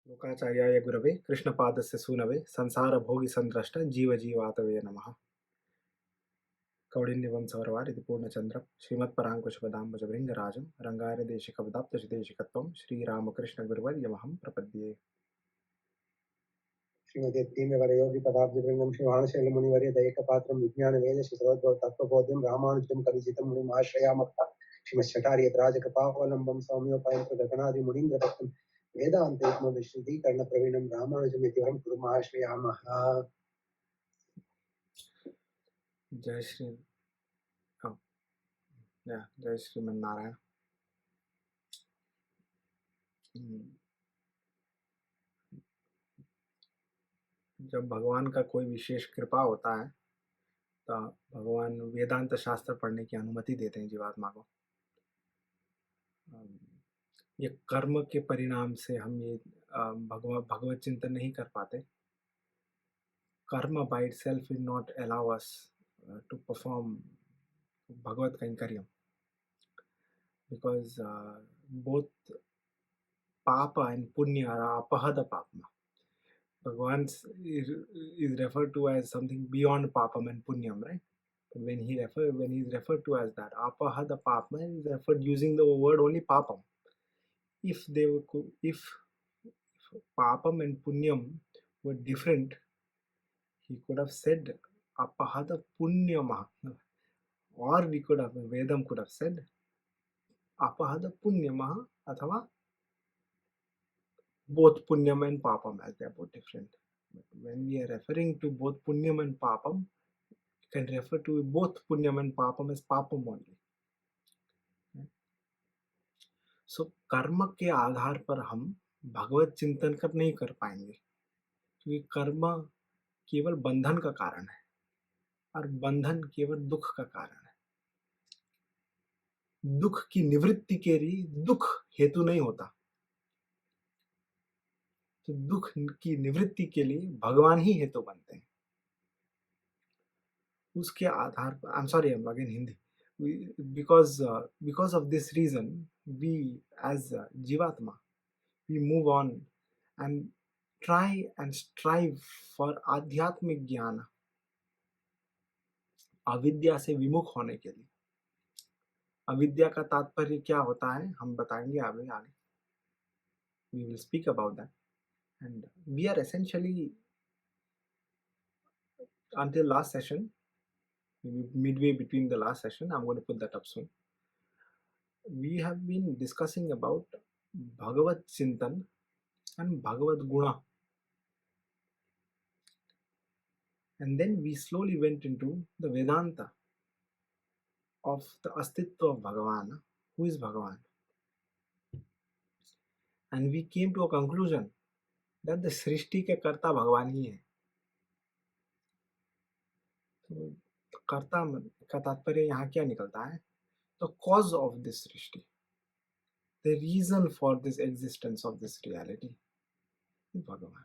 लोकाचार्याय गुरवे कृष्णपादस्य सूनवे संसार भोगी संद्रष्ट जीव जीवातवे नमः। कौडिन्यवं सौरवार इति पूर्णचंद्र श्रीमत्परांकुशपदाम्बुजभृङ्गराजं रङ्गारदेशिकपदाब्दशदेशिकत्वं श्रीरामकृष्णगुरुवर्यमहं प्रपद्ये। श्रीमती तीव्रवरयोगी पदाब्जभृंगम श्रीवाणशैलमुनिवर्य दयकपात्रं विज्ञानवेदशिखरोद्भव तत्त्वबोध्यं रामानुजं कविजितं मुनिमाश्रयामः श्रीमच्छटार्यत्राजकपावलम्बं सौम्योपायं गगनादिमुनीन्द्रभक्तं वेदान्तयुग्मविशदीकरणप्रवीणं रामानुजमिति वरं कुर्माश्रयामः। जय श्री जय श्रीमन्नारायण। जब भगवान का कोई विशेष कृपा होता है तो भगवान वेदांत शास्त्र पढ़ने की अनुमति देते हैं जीवात्मा को। ये कर्म के परिणाम से हम ये भगवत चिंतन नहीं कर पाते। कर्म by itself will not allow us to perform Bhagavad Kainkariam, because both Papa and Punya are Apahada Papma. Bhagavan is referred to as something beyond Papam and Punyam, right? But when he is referred to as that Apahada Papma, he is referred using the word only Papam. If Papam and Punyam were different, he could have said Apahada Punyamah, or we could have, Vedam could have said Apahada Punyamah, athava both Punyam and Papam, as they are both different. But when we are referring to both Punyam and Papam, we can refer to both Punyam and Papam as Papam only. So कर्म के आधार पर हम भगवत चिंतन कर नहीं कर पाएंगे, क्योंकि कर्म केवल बंधन का कारण है और बंधन केवल दुख का कारण है। दुख की निवृत्ति के लिए दुख हेतु नहीं होता, तो दुख की निवृत्ति के लिए भगवान ही हेतु बनते हैं। उसके आधार पर I am sorry, I am again Hindi, because of this reason we as Jivatma we move on and try and strive for आध्यात्मिक ज्ञान, अविद्या से विमुख होने के लिए। अविद्या का तात्पर्य क्या होता है हम बताएंगे आगे। We will speak about that, and we are essentially, until last session, midway between the last session, I'm going to put that up soon, we have been discussing about Bhagavad Chintan and Bhagavad Guna, and then we slowly went into the Vedanta of the Astitva of Bhagavan. Who is Bhagavan? And we came to a conclusion that the सृष्टि के कर्ता भगवान ही है। तो कर्ता का तात्पर्य यहाँ क्या निकलता है? The cause of this Srishti, the reason for this existence of this reality is Bhagavan.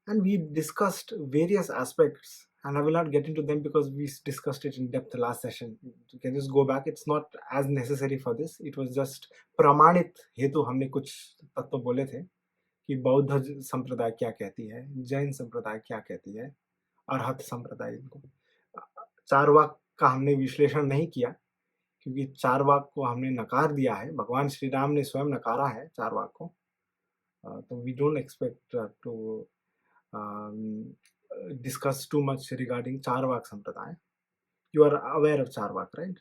And we discussed various aspects, and I will not get into them because we discussed it in depth last session. You can just go back. It's not as necessary for this. It was just प्रमाणित हेतु हमने कुछ तत्व बोले थे कि बौद्ध संप्रदाय क्या कहती है, जैन संप्रदाय क्या कहती है, अरहत संप्रदाय। इनको चार वाक का हमने विश्लेषण नहीं किया, क्योंकि चार वाक को हमने नकार दिया है। भगवान श्री राम ने स्वयं नकारा है चार वाक को। तो we don't expect to discuss too much regarding Charvak Sampradaya. You are aware of Charvak, right?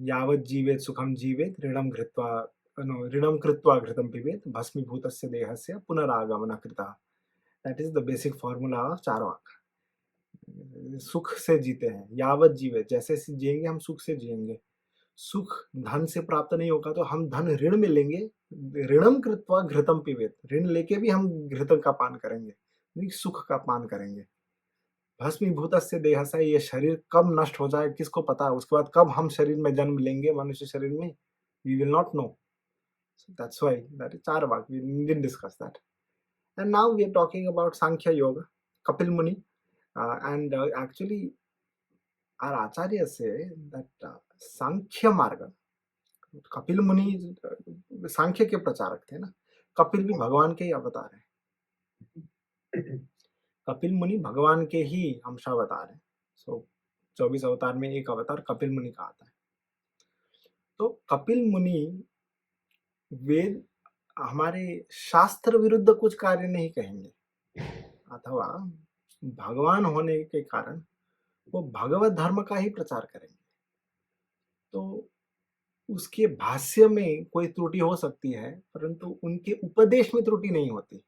Yavat jivet sukham jivet ridam kritva ghritam pivet bhasmibhutasya dehasya punaragamana krita. That is the basic formula of Charvak. सुख से जीते हैं, यावत जीवे, जैसे जिएंगे हम सुख से जिएंगे। सुख धन से प्राप्त नहीं होगा तो हम धन ऋण में लेंगे, ऋणम कृत्वा घृतम पिबेत, ऋण लेके भी हम घृत का पान करेंगे, सुख का पान करेंगे। भस्मीभूतस्य देहस्य, ये शरीर कब नष्ट हो जाए किसको पता, उसके बाद कब हम शरीर में जन्म लेंगे, मनुष्य शरीर में, we will not know. So that's why that is Charvak. We didn't discuss that. And now we are talking about Sankhya Yoga, Kapil Muni, and actually our Acharya say that Sankhya Marga, Kapil मुनि सांख्य के प्रचारक थे ना, कपिल भी भगवान के ही अवतार है। कपिल मुनि भगवान के ही अंशावतार है। सो 24 अवतार में एक अवतार कपिल मुनि का आता है। तो कपिल मुनि वेद हमारे शास्त्र विरुद्ध कुछ कार्य नहीं कहेंगे, अथवा भगवान होने के कारण वो भगवत धर्म का ही प्रचार करेंगे। तो उसके भाष्य में कोई त्रुटि हो सकती है, परंतु उनके उपदेश में त्रुटि नहीं होती।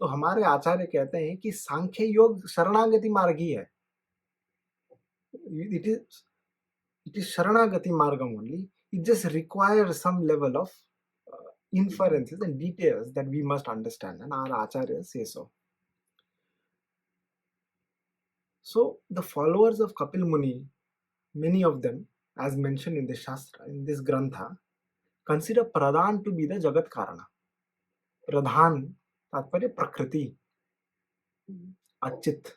तो हमारे आचार्य कहते हैं कि सांख्य योग शरणागति मार्ग ही है। It is शरणागति Margam only. It just requires some level of inferences and details that we must understand, and our acharyas say so. So the followers of Kapil Muni, many of them, as mentioned in the Shastra, in this Grantha, consider Pradhan to be the Jagat Karana. Pradhan, तात्पर्य प्रकृति, अचित.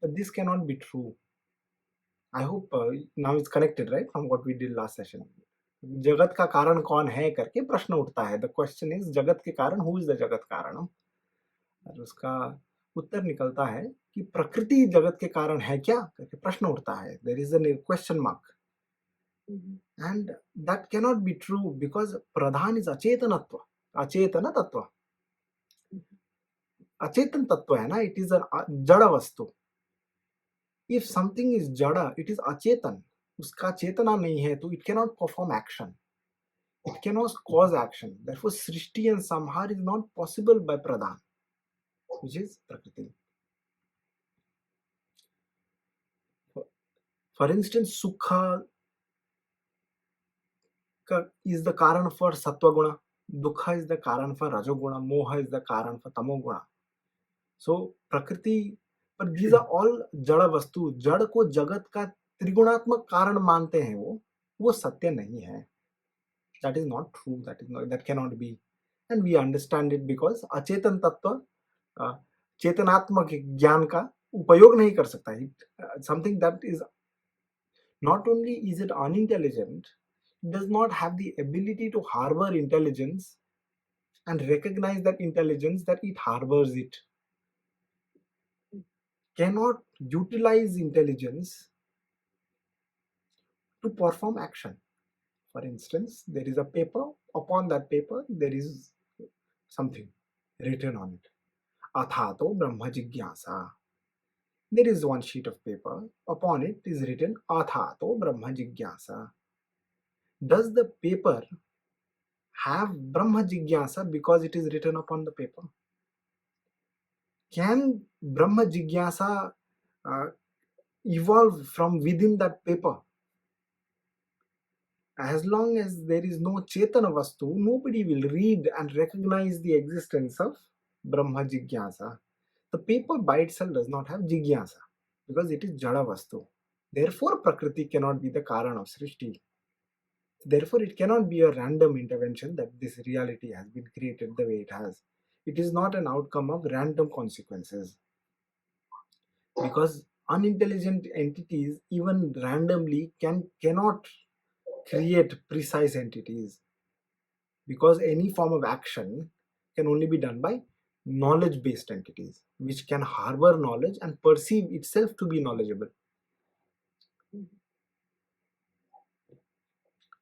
But this cannot be true. I hope now it's connected, right, from what we did last session. जगत का कारण कौन है करके प्रश्न उठता है. द क्वेश्चन इज जगत के कारण, हु इज द जगत कारणम, और उसका उत्तर निकलता है कि प्रकृति जगत के कारण है क्या करके प्रश्न उठता है. There is a question mark, and that cannot be true because प्रधान इज अचेतनत्व, अचेतन तत्व. अचेतन तत्व है ना, इट इज अ जड़ वस्तु. इफ समथिंग इज जड़, इट इज अचेतन, उसका चेतना नहीं है तो it cannot perform action, it cannot cause action. Therefore srishti and samhar is not possible by pradhan, which is prakriti. For instance, sukha is the karan for sattva guna, dukha is the karan for rajoguna, moha is the karan for tamoguna. So prakriti, but these are all jada vastu. जड़ को जगत का त्रिगुणात्मक कारण मानते हैं, वो सत्य नहीं है. That is not true. That cannot be, and we understand it because अचेतन तत्व चेतनात्मक ज्ञान का उपयोग नहीं कर सकता है. Something that is not only is it unintelligent, it does not have the ability to harbor intelligence and recognize that intelligence that it harbors it. Cannot utilize intelligence to perform action. For instance, there is a paper. Upon that paper, there is something written on it. Athato Brahma Jigyasa. There is one sheet of paper. Upon it is written Athato Brahma Jigyasa. Does the paper have Brahma Jigyasa because it is written upon the paper? Can Brahma Jigyasa evolve from within that paper? As long as there is no Chetana Vastu, nobody will read and recognize the existence of Brahma Jigyasa. The paper by itself does not have Jigyasa because it is Jada Vastu. Therefore, Prakriti cannot be the Karan of Srishti. Therefore, it cannot be a random intervention that this reality has been created the way it has. It is not an outcome of random consequences. Because unintelligent entities, even randomly, cannot create precise entities. Because any form of action can only be done by knowledge-based entities, which can harbor knowledge and perceive itself to be knowledgeable.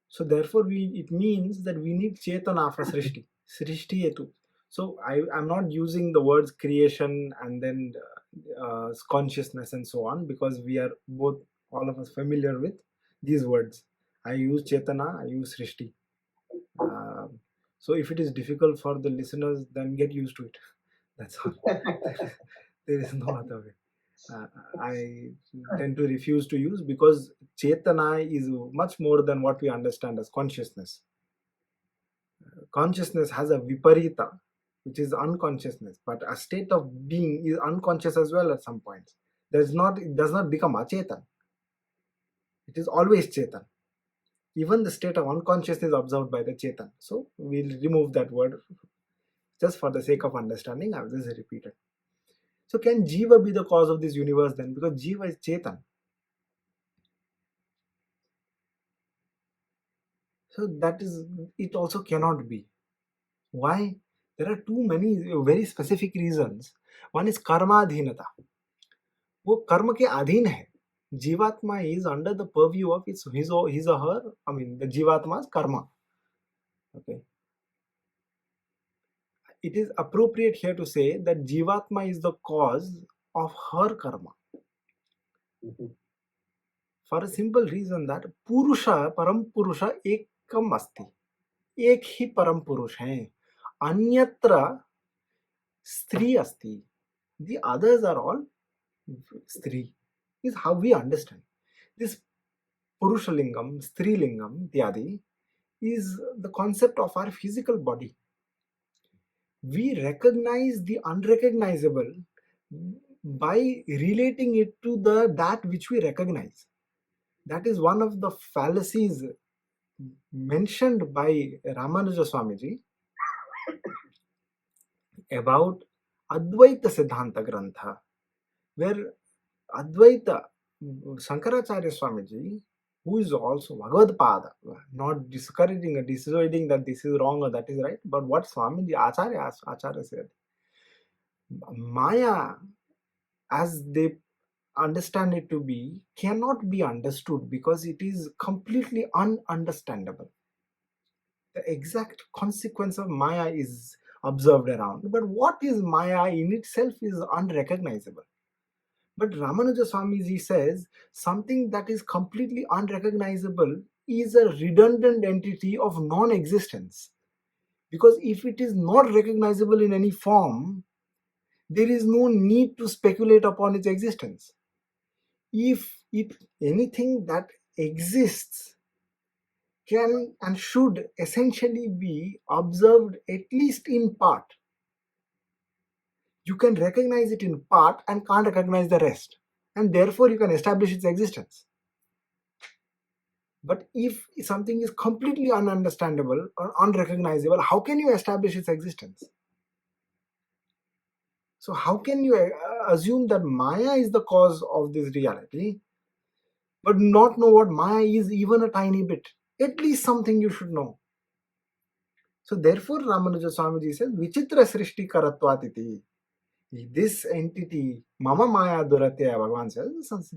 So therefore, it means that we need Chetana for Srishti. Srishti Hetu. So I'm not using the words creation and then consciousness and so on, because we are both, all of us, familiar with these words. I use Chetana, I use Srishti. So if it is difficult for the listeners, then get used to it. That's all. There is no other way. I tend to refuse to use, because Chetana is much more than what we understand as consciousness. Consciousness has a viparita, which is unconsciousness, but a state of being is unconscious as well at some points. It does not become achetan. It is always chetan. Even the state of unconsciousness is observed by the chetan. So we'll remove that word just for the sake of understanding. I will just repeat it. So can Jiva be the cause of this universe then? Because Jiva is chetan. So that is, it also cannot be. Why? There are too many very specific reasons. One is karma adhinata. वो कर्म के अधीन है. Jivatma is under the purview of his or her, I mean the Jivatma's karma. Okay. It is appropriate here to say that Jivatma is the cause of her karma. For a simple reason that Purusha, Param Purusha ekam asti. एक ही परम पुरुष हैं. अन्यत्र स्त्री अस्ति. The others are all स्त्री. Is how we understand. This Purushalingam, Strilingam, Ityadi is the concept of our physical body. We recognize the unrecognizable by relating it to that which we recognize. That is one of the fallacies mentioned by Ramanuja Swamiji about Advaita Siddhanta Grantha, where Advaita Shankaracharya Swamiji, who is also Bhagavad Pada, not discouraging or dissuading that this is wrong or that is right, but what Swamiji Acharya said, Maya, as they understand it to be, cannot be understood because it is completely ununderstandable. The exact consequence of Maya is observed around, but what is Maya in itself is unrecognizable. But Ramanuja Swamiji says something that is completely unrecognizable is a redundant entity of non-existence. Because if it is not recognizable in any form, there is no need to speculate upon its existence. If anything that exists can and should essentially be observed at least in part, you can recognize it in part and can't recognize the rest, and therefore you can establish its existence. But if something is completely ununderstandable or unrecognizable, how can you establish its existence? So how can you assume that Maya is the cause of this reality, but not know what Maya is even a tiny bit? At least something you should know. So therefore Ramanuja Swamiji says, Vichitra Srishti Karatvatiti. This entity, Mama Maya Duratya, Bhagavan says,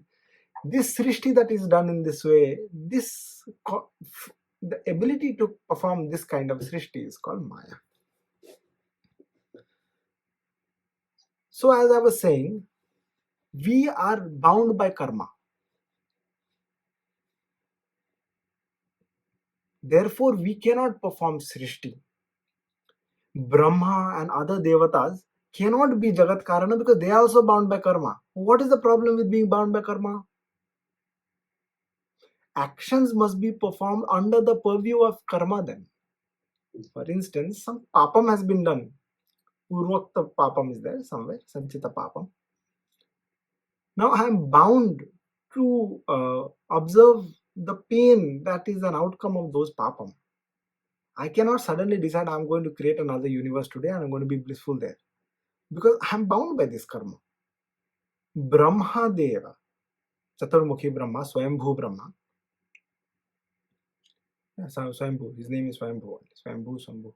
this Srishti that is done in this way, the ability to perform this kind of Srishti is called Maya. So as I was saying, we are bound by karma. Therefore, we cannot perform Srishti. Brahma and other devatas cannot be Jagat Karana because they are also bound by karma. What is the problem with being bound by karma? Actions must be performed under the purview of karma then. For instance, some papam has been done. Purvakta papam is there somewhere, Sanchita papam. Now I am bound to observe the pain that is an outcome of those papam. I cannot suddenly decide I'm going to create another universe today and I'm going to be blissful there. Because I'm bound by this karma. Brahma Deva, Chaturmukhi Brahma, Swayambhu Brahma. Swayambhu, his name is Swayambhu. Swayambhu.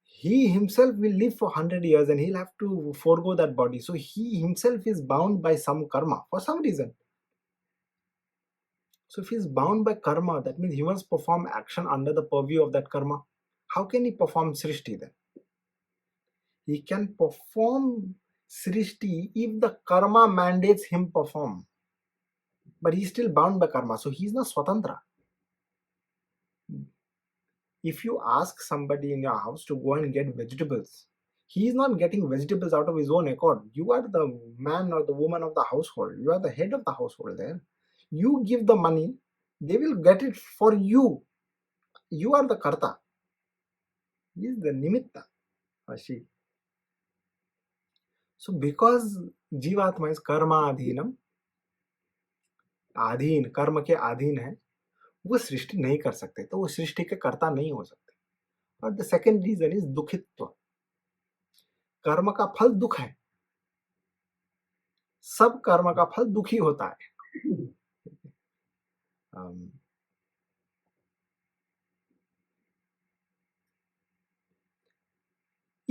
He himself will live for 100 years and he'll have to forego that body. So he himself is bound by some karma for some reason. So if he's bound by karma, that means he must perform action under the purview of that karma. How can he perform Srishti then? He can perform Srishti if the karma mandates him perform. But he's still bound by karma, so he's not Swatantra. If you ask somebody in your house to go and get vegetables, he is not getting vegetables out of his own accord. You are the man or the woman of the household. You are the head of the household there. You give the money, they will get it for you. You are the karta. He is the nimitta. She. So because Jivatma is karma adhinam, आधीन, कर्म के अधीन है, वो सृष्टि नहीं कर सकते, तो वो सृष्टि के कर्ता नहीं हो सकते. और द सेकेंड रीजन इज दुखित्व. कर्म का फल दुख है. सब कर्म का फल दुखी होता है.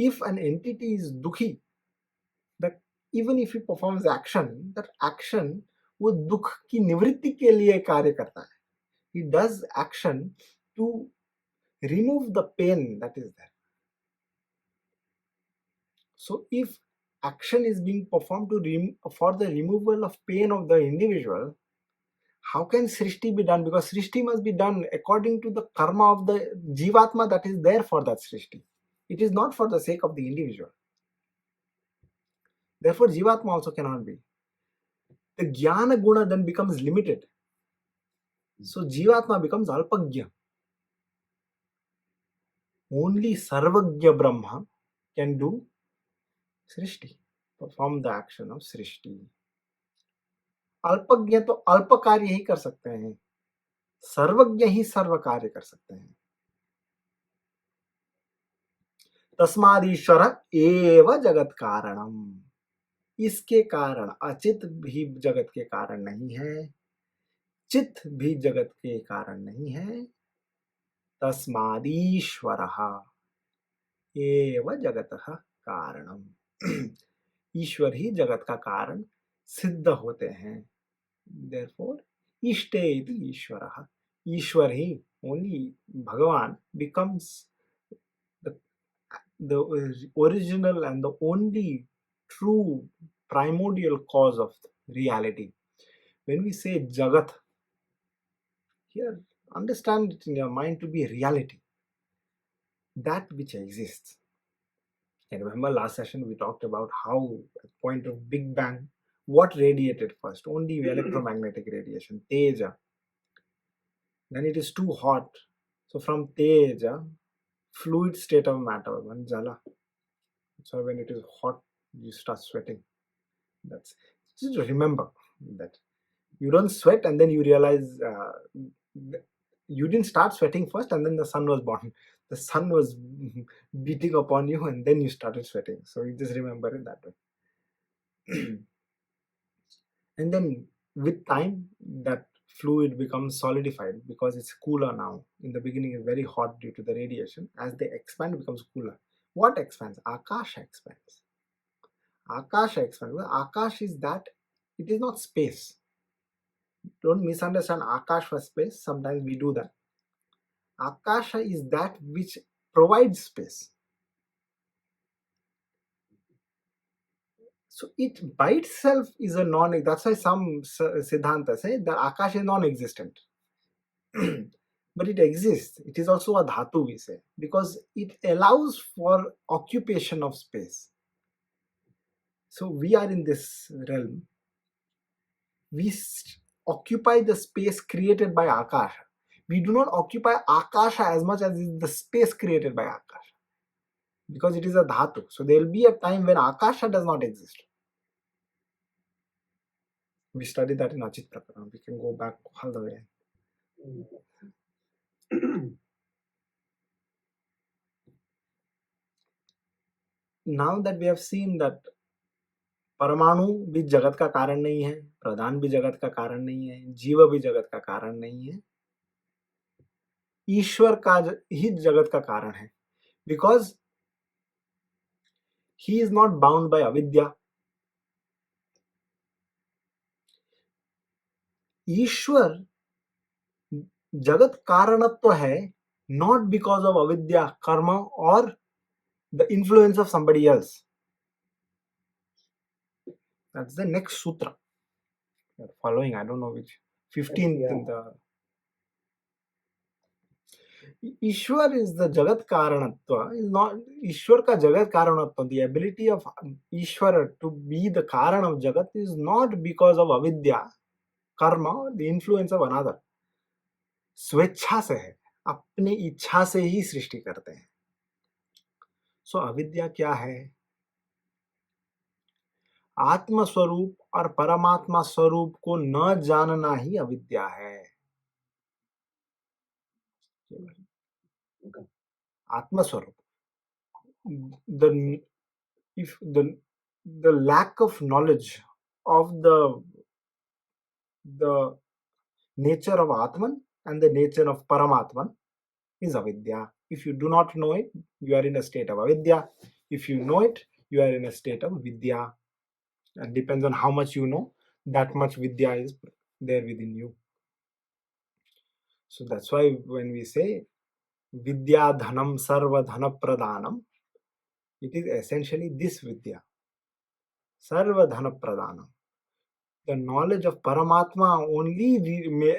if an entity is dukhi, that even if he performs action, that action वो दुख की निवृत्ति के लिए कार्य करता है. He does action to remove the pain that is there. So if action is being performed for the removal of pain of the individual, how can Srishti be done? Because Srishti must be done according to the karma of the Jivatma that is there for that Srishti. It is not for the sake of the individual. Therefore, Jivatma also cannot be. The Jnana Guna then becomes limited. So Jivatma becomes Alpagya. Only Sarvagya Brahma can do Srishti, perform the action of Srishti. अल्पज्ञ तो अल्प कार्य ही कर सकते हैं, सर्वज्ञ ही सर्व कार्य कर सकते हैं. तस्मादीश्वर एव जगत कारणम. इसके कारण अचित भी जगत के कारण नहीं है, चित भी जगत के कारण नहीं है. तस्मादीश्वर एव जगत कारणम. ईश्वर ही जगत का कारण सिद्ध होते हैं. Therefore, Ishte iti Ishwara. Ishwar he, only Bhagavan becomes the original and the only true primordial cause of reality. When we say Jagat, here understand it in your mind to be reality, that which exists. And remember last session we talked about how at point of Big Bang, what radiated first? Only electromagnetic radiation, Teja. Then it is too hot. So from Teja, fluid state of matter, one Jala. So when it is hot, you start sweating. That's just remember that you don't sweat and then you realize you didn't start sweating first and then the sun was born. The sun was beating upon you and then you started sweating. So you just remember it that way. And then with time, that fluid becomes solidified because it's cooler now. In the beginning, it's very hot due to the radiation. As they expand, it becomes cooler. What expands? Akasha expands. Akasha expands. Well, Akash is that, it is not space. Don't misunderstand Akash for space. Sometimes we do that. Akasha is that which provides space. So it by itself is a that's why some Siddhanta say that Akash is non-existent. But it exists. It is also a dhatu, we say, because it allows for occupation of space. So we are in this realm. We occupy the space created by Akasha. We do not occupy Akasha as much as is the space created by Akasha, because it is a dhatu. So there will be a time when Akasha does not exist. We studied that in Ajit Prakaran. We can go back all the way. Now that we have seen that परमाणु भी जगत का कारण नहीं है, प्रधान भी जगत का कारण नहीं है, जीव भी जगत का कारण नहीं है, ईश्वर का ही जगत का कारण है, because he is not bound by अविद्या. ईश्वर जगत कारणत्व है नॉट बिकॉज ऑफ अविद्या, कर्म और the influence of somebody else. That's the next sutra. You're following, I don't know which 15th in the Ishwar is the jagat karanatva, is not ईश्वर का जगत कारणत्व. The ability of Ishwar to be the karan of jagat is not because of avidya, karma or the influence of another. स्वेच्छा से है, अपनी इच्छा से ही सृष्टि करते हैं. सो अविद्या क्या है? आत्म स्वरूप और परमात्मा स्वरूप को न जानना ही अविद्या है. आत्म स्वरूप, the lack of knowledge of the nature of Atman and the nature of Paramatman is avidya. If you do not know it, you are in a state of avidya. If you know it, you are in a state of vidya. It depends on how much you know, that much vidya is there within you. So that's why when we say vidya dhanam sarva dhana pradhanam, it is essentially this vidya, sarva dhana pradhanam. The knowledge of Paramatma only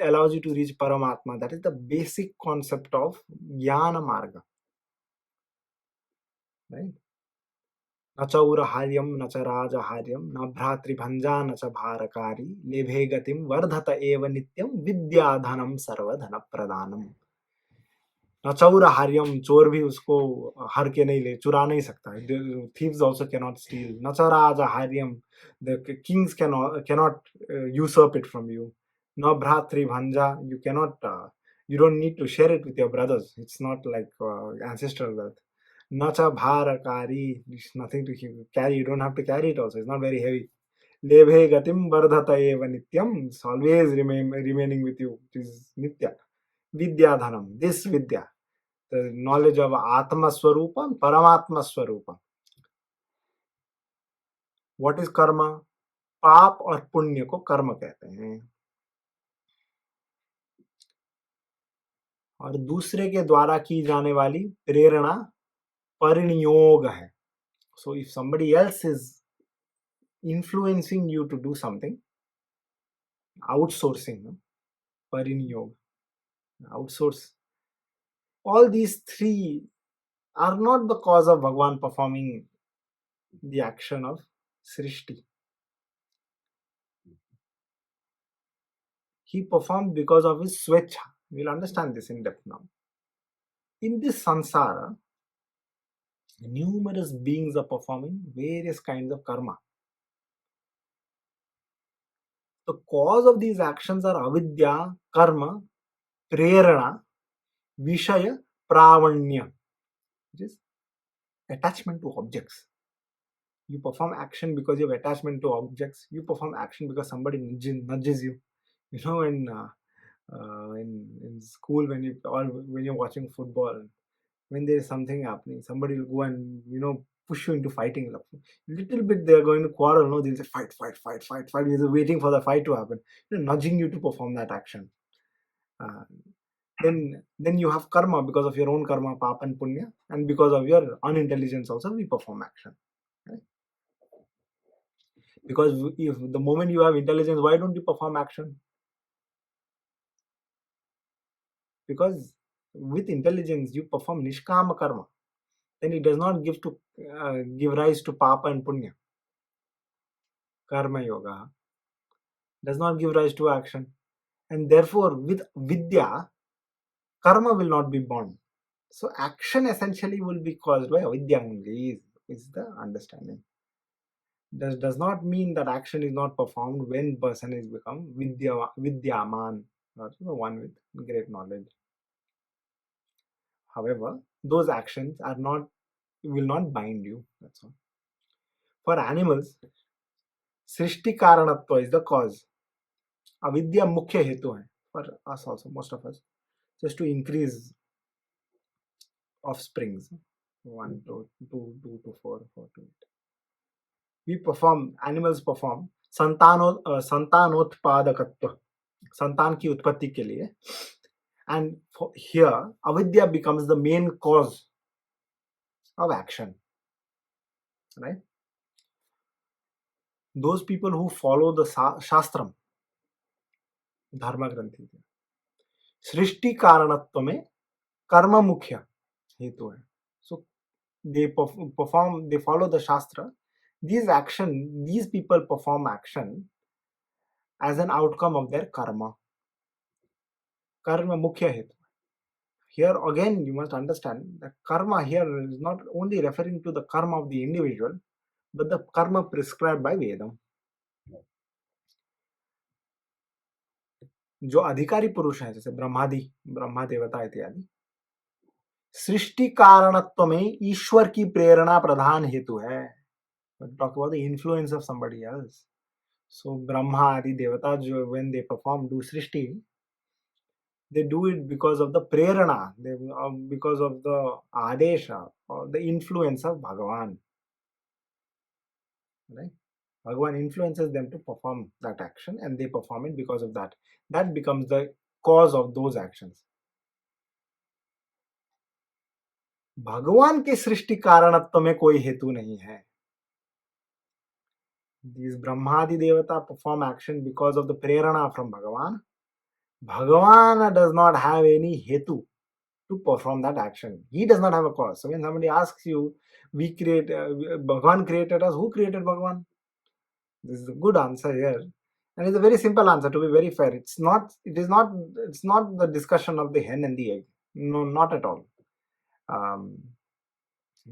allows you to reach Paramatma. That is the basic concept of Jnana Marga. Right? न च उरहार्यम न च राजहार्यम न भ्रातृभंजा न च भारकारी लेभे गतिम वर्धत एव नित्यम विद्याधनम सर्वधन प्रदानम. न चौरहार्यम, चोर भी उसको हर के नहीं ले, चुरा नहीं सकता है. Thieves also cannot steal. न च राजहार्यम, the kings cannot usurp it from you. न भ्रातृभंजा, you don't need to share it with your brothers. It's not like ancestral wealth. Nacha bharakari, it's nothing to carry. You don't have to carry it also. It's not very heavy. Lebhe gatim vardhata eva nityam. It's always remaining with you. It is nitya. Vidya dhanam. This vidya. The knowledge of Atma Swarupa and Paramatma Swarupa. What is karma? पाप और पुण्य को कर्म कहते हैं. और दूसरे के द्वारा की जाने वाली प्रेरणा परिनियोग है. So if somebody else is influencing you to do something, outsourcing, no? Pariniyog, outsource. All these three are not the cause of Bhagavan performing the action of Srishti. He performed because of his Swecha. We'll understand this in depth now. In this samsara, numerous beings are performing various kinds of karma. The cause of these actions are avidya, karma, prerana, vishaya, pravanya, which is attachment to objects. You perform action because you have attachment to objects. You perform action because somebody nudges you. You know, in school when you're watching football, when there is something happening, somebody will go and push you into fighting. Little bit they are going to quarrel. No, they'll say fight. You're waiting for the fight to happen. Nudging you to perform that action. Then you have karma because of your own karma, papa and punya, and because of your unintelligence also we perform action. Right? Because if the moment you have intelligence, why don't you perform action? Because with intelligence you perform nishkama karma, then it does not give rise to papa and punya. Karma yoga does not give rise to action, and therefore with vidya, karma will not be born. So action essentially will be caused by avidya only, is the understanding. This does not mean that action is not performed when person is become vidyaman, or one with great knowledge. However, those actions will not bind you. That's all. For animals, Srishti Karanatva is the cause. Avidya mukhya hetu hai. For us also, most of us, just to increase offsprings. 1 to 2 to 4 to 8. Animals perform संतानोत्पादकत्व, संतान की उत्पत्ति के लिए. And here, avidya becomes the main cause of action. Right? Those people who follow the shastram, dharma granthi, सृष्टि कारणत्व में कर्म मुख्य हेतु है. So they follow the shastra. These people perform action as an outcome of their karma. Karma mukhya hetu. Here again you must understand that karma here is not only referring to the karma of the individual, but the karma prescribed by Vedam. जो अधिकारी पुरुष हैं जैसे ब्रह्मा देवता इत्यादि, सृष्टि कारणत्व में ईश्वर की प्रेरणा प्रधान हेतु है. Talk about the influence of somebody else. So Brahma adi devata, when they do srishti, They do it because of the prerana, because of the adesha or the influence of Bhagavan. Right? Bhagavan influences them to perform that action, and they perform it because of that. That becomes the cause of those actions. भगवान के सृष्टि कारणत्व में कोई हेतु नहीं है. These Brahmadi Devata perform action because of the prerana from Bhagavan. Bhagavan does not have any hetu to perform that action. He does not have a cause. So when somebody asks you, Bhagavan created us, who created Bhagavan? This is a good answer here. And it's a very simple answer, to be very fair. It's not the discussion of the hen and the egg. No, not at all.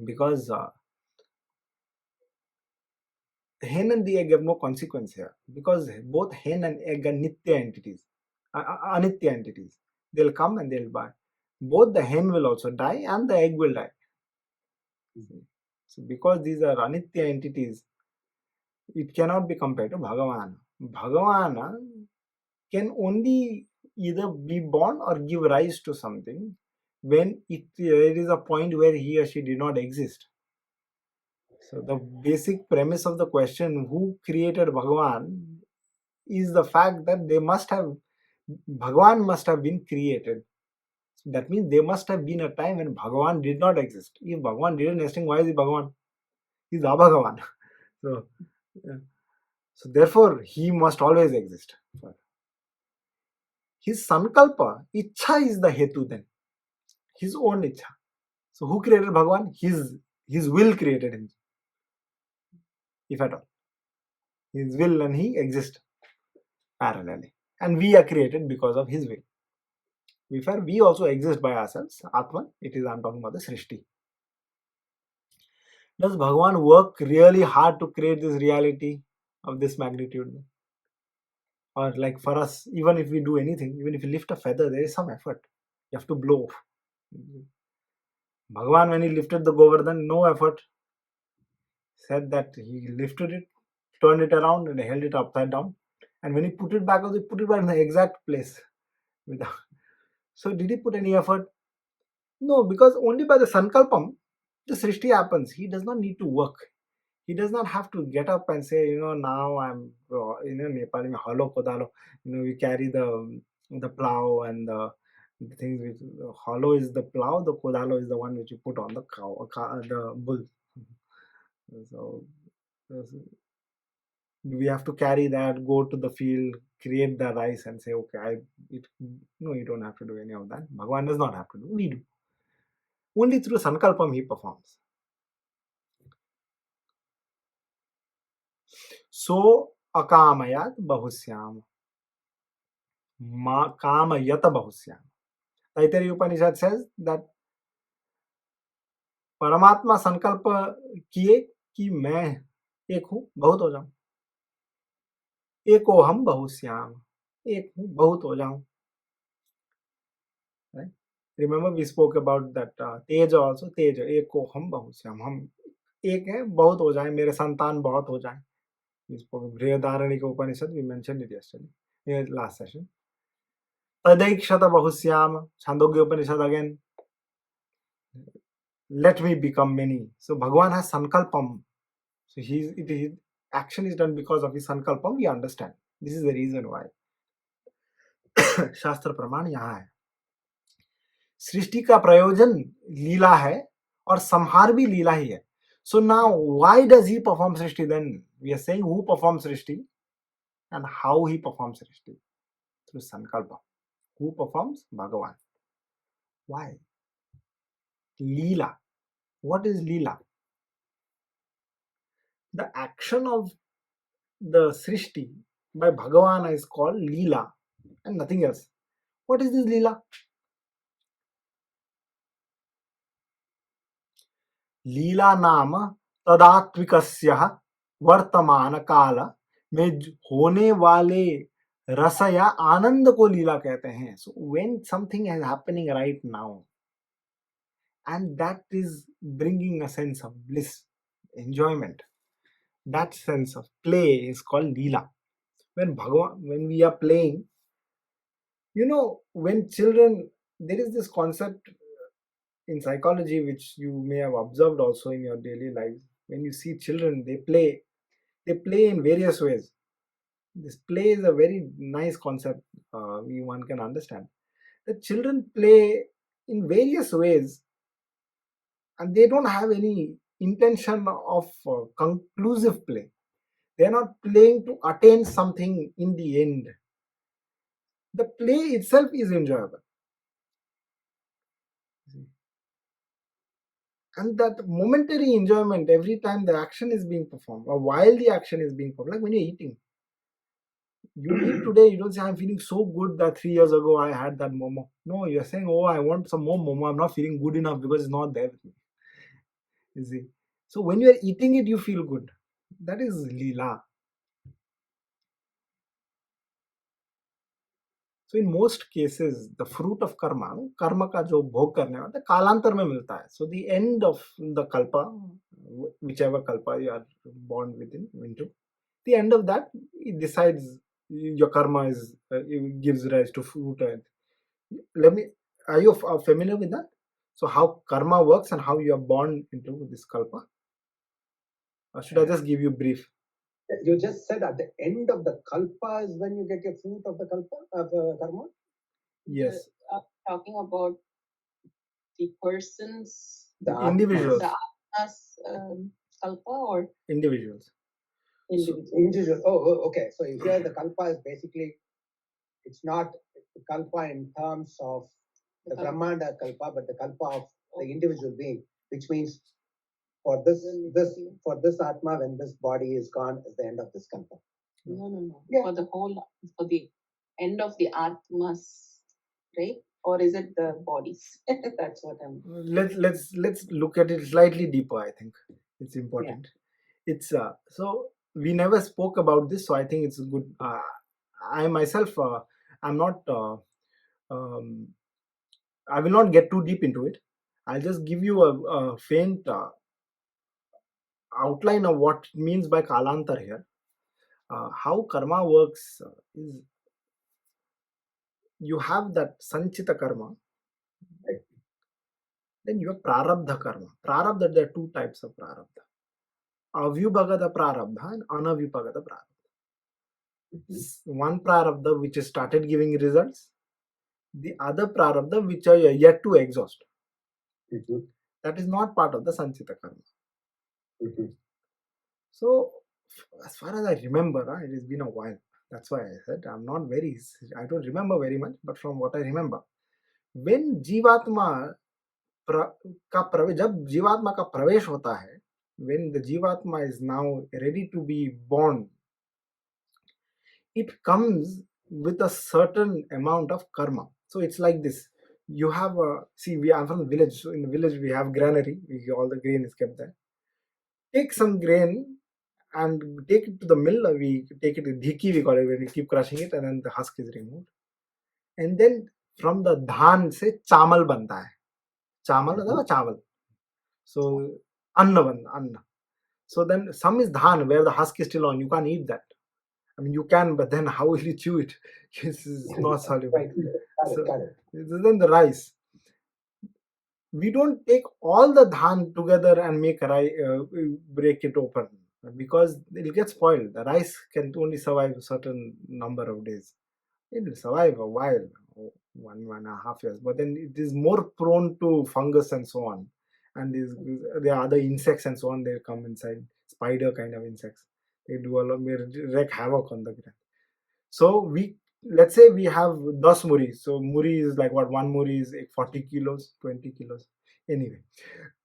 Because hen and the egg have no consequence here, because both hen and egg are nitya entities, anitya entities. They'll come and they'll die. Both the hen will also die and the egg will die. So because these are anitya entities, it cannot be compared to Bhagavan. Bhagavan can only either be born or give rise to something when there is a point where he or she did not exist. So the basic premise of the question, who created Bhagavan, is the fact that Bhagavan must have been created. That means there must have been a time when Bhagavan did not exist. If Bhagavan didn't exist, why is he Bhagavan? He's Abhagavan. So therefore, he must always exist. His sankalpa, ichha is the hetu then. His own ichha. So who created Bhagavan? His will created him. If at all. His will and he exist parallelly. And we are created because of his will. We also exist by ourselves. Atman, I'm talking about the Srishti. Does Bhagavan work really hard to create this reality of this magnitude? Or like for us, even if we do anything, even if you lift a feather, there is some effort. You have to blow. Bhagavan, when he lifted the Govardhan, no effort. Said that he lifted it, turned it around and held it upside down. And when he put it back, he put it back in the exact place. So did he put any effort? No, because only by the Sankalpam, the Srishti happens. He does not need to work. He does not have to get up and say, now I'm, Nepali mein halo kodalo. We carry the plow and the things which, hollow is the plow, the kodalo is the one which you put on the the bull. So we have to carry that, go to the field, create the rice and say, okay, no, you don't have to do any of that. Bhagavan does not have to do. We do. Only through Sankalpam he performs. So akamayat bahusyam. Kamayata bahusyam. Taittiriya Upanishad says that परमात्मा संकल्प किए कि मैं एक हूं, बहुत हो जाऊं. एको हम बहुश्याम. एक हूं, बहुत हो जाऊं. Right? Remember we spoke about that Tej also. तेज एको हम बहुश्याम. हम एक है, बहुत हो जाए, मेरे संतान बहुत हो जाए. We spoke of Brihadaranyaka Upanishad. We mentioned it yesterday, in last session. Tadaikshata bahusyam. Chandogya Upanishad again. Let me become many. So Bhagavan has sankalpam. So his action is done because of his sankalpam. We understand. This is the reason why. शास्त्र प्रमाण यहाँ है. सृष्टि का प्रयोजन लीला है और संहार भी लीला ही है. So now why does he perform Srishti then? We are saying who performs Srishti and how he performs Srishti. Through sankalpa. Who performs? Bhagavan. Why? Leela. What is Leela? The action of the Srishti by Bhagavan is called Leela and nothing else. What is this Leela? लीला नाम तदात्विकस्य वर्तमान काल में होने वाले रस या आनंद को लीला कहते हैं. So when something is happening right now and that is bringing a sense of bliss, enjoyment, that sense of play is called Leela. When we are playing, When children, there is this concept in psychology which you may have observed also in your daily life. When you see children, they play in various ways. This play is a very nice concept, one can understand. The children play in various ways, and they don't have any intention of conclusive play. They are not playing to attain something in the end. The play itself is enjoyable. And that momentary enjoyment every time the action is being performed or while the action is being performed, like when you're eating. You eat today, you don't say, I'm feeling so good that 3 years ago I had that momo. No, you're saying, oh, I want some more momo. I'm not feeling good enough because it's not there with me. You see? So when you're eating it, you feel good. That is Leela. So in most cases, the fruit of karma का जो भोग करने वाला कालांतर में मिलता है. So the end of the kalpa, whichever kalpa you are born into, the end of that, it decides your karma it gives rise to fruit. And are you familiar with that? So how karma works and how you are born into this kalpa? Or should I just give you brief? You just said at the end of the kalpa is when you get your fruit of the kalpa, of karma? Yes. Talking about the persons, The individuals. the atmas kalpa or Individuals. individual. Oh, okay. So here the kalpa is basically, it's not the kalpa in terms of the Brahmanda kalpa, but the kalpa of the individual being, which means for this atma, when this body is gone, is the end of this kalpa. No. Yeah. For the end of the atmas, right? Or is it the bodies? That's what I'm. Let's look at it slightly deeper. I think it's important. It's so we never spoke about this, so I think it's good. I myself, I'm not. I will not get too deep into it. I'll just give you a faint outline of what it means by kalantar here. How karma works is you have that sanchita karma, then you have prarabdha karma. Prarabdha, there are two types of prarabdha. Avyubhagata prarabdha and anavyubhagata prarabdha. One prarabdha which has started giving results, the other prarabdha which are yet to exhaust. That is not part of the sanchita karma. So, as far as I remember, it has been a while. That's why I said I don't remember very much, but from what I remember, when जीवात्मा जब जीवात्मा का प्रवेश होता है, when the जीवात्मा is now ready to be born, it comes with a certain amount of karma. So it's like this. You have I'm from the village. So in the village we have granary. All the grain is kept there. Take some grain and take it to the mill. We take it to dhiki, we call it, when we keep crushing it, and then the husk is removed. And then from the dhan se chamal banta hai. Chamal अथवा चावल. So anna. So then some is dhan where the husk is still on. You can't eat that. I mean, you can, but then how will you chew it? This is not soluble. Right. Got it. Then the rice. We don't take all the dhan together and break it open, because it will get spoiled. The rice can only survive a certain number of days. It will survive a while, 1.5 years, but then it is more prone to fungus and so on. And there are other insects and so on. They come inside, spider kind of insects. They do a lot, they wreak havoc on the ground. So let's say we have 10 muri. So muri is like what? One muri is like 40 kilos, 20 kilos. Anyway,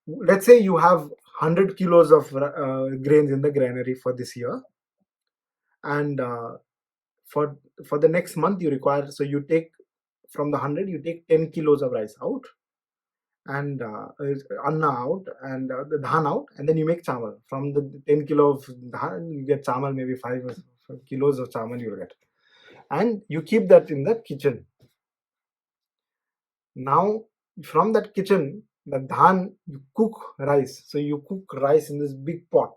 let's say you have 100 kilos of grains in the granary for this year, and for the next month you require. So you take from the 100, you take 10 kilos of rice out, and anna out, and the dhan out, and then you make chamal. From the 10 kilo of dhan, you get chamal, maybe 5 kilos of chamal you get. And you keep that in the kitchen. Now, from that kitchen, the dhan, you cook rice. So you cook rice in this big pot.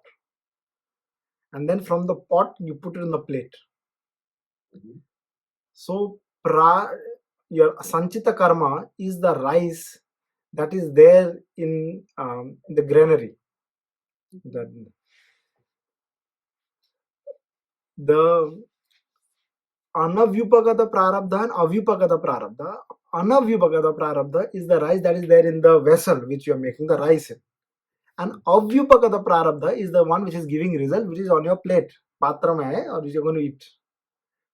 And then from the pot, you put it in the plate. So your sanchita karma is the rice that is there in the granary. The anavyupagata prarabdha and avyupagata prarabdha. Anavyupagata prarabdha is the rice that is there in the vessel which you are making the rice in. And avyupagata prarabdha is the one which is giving result, which is on your plate. Patra mein hai, or which you're going to eat.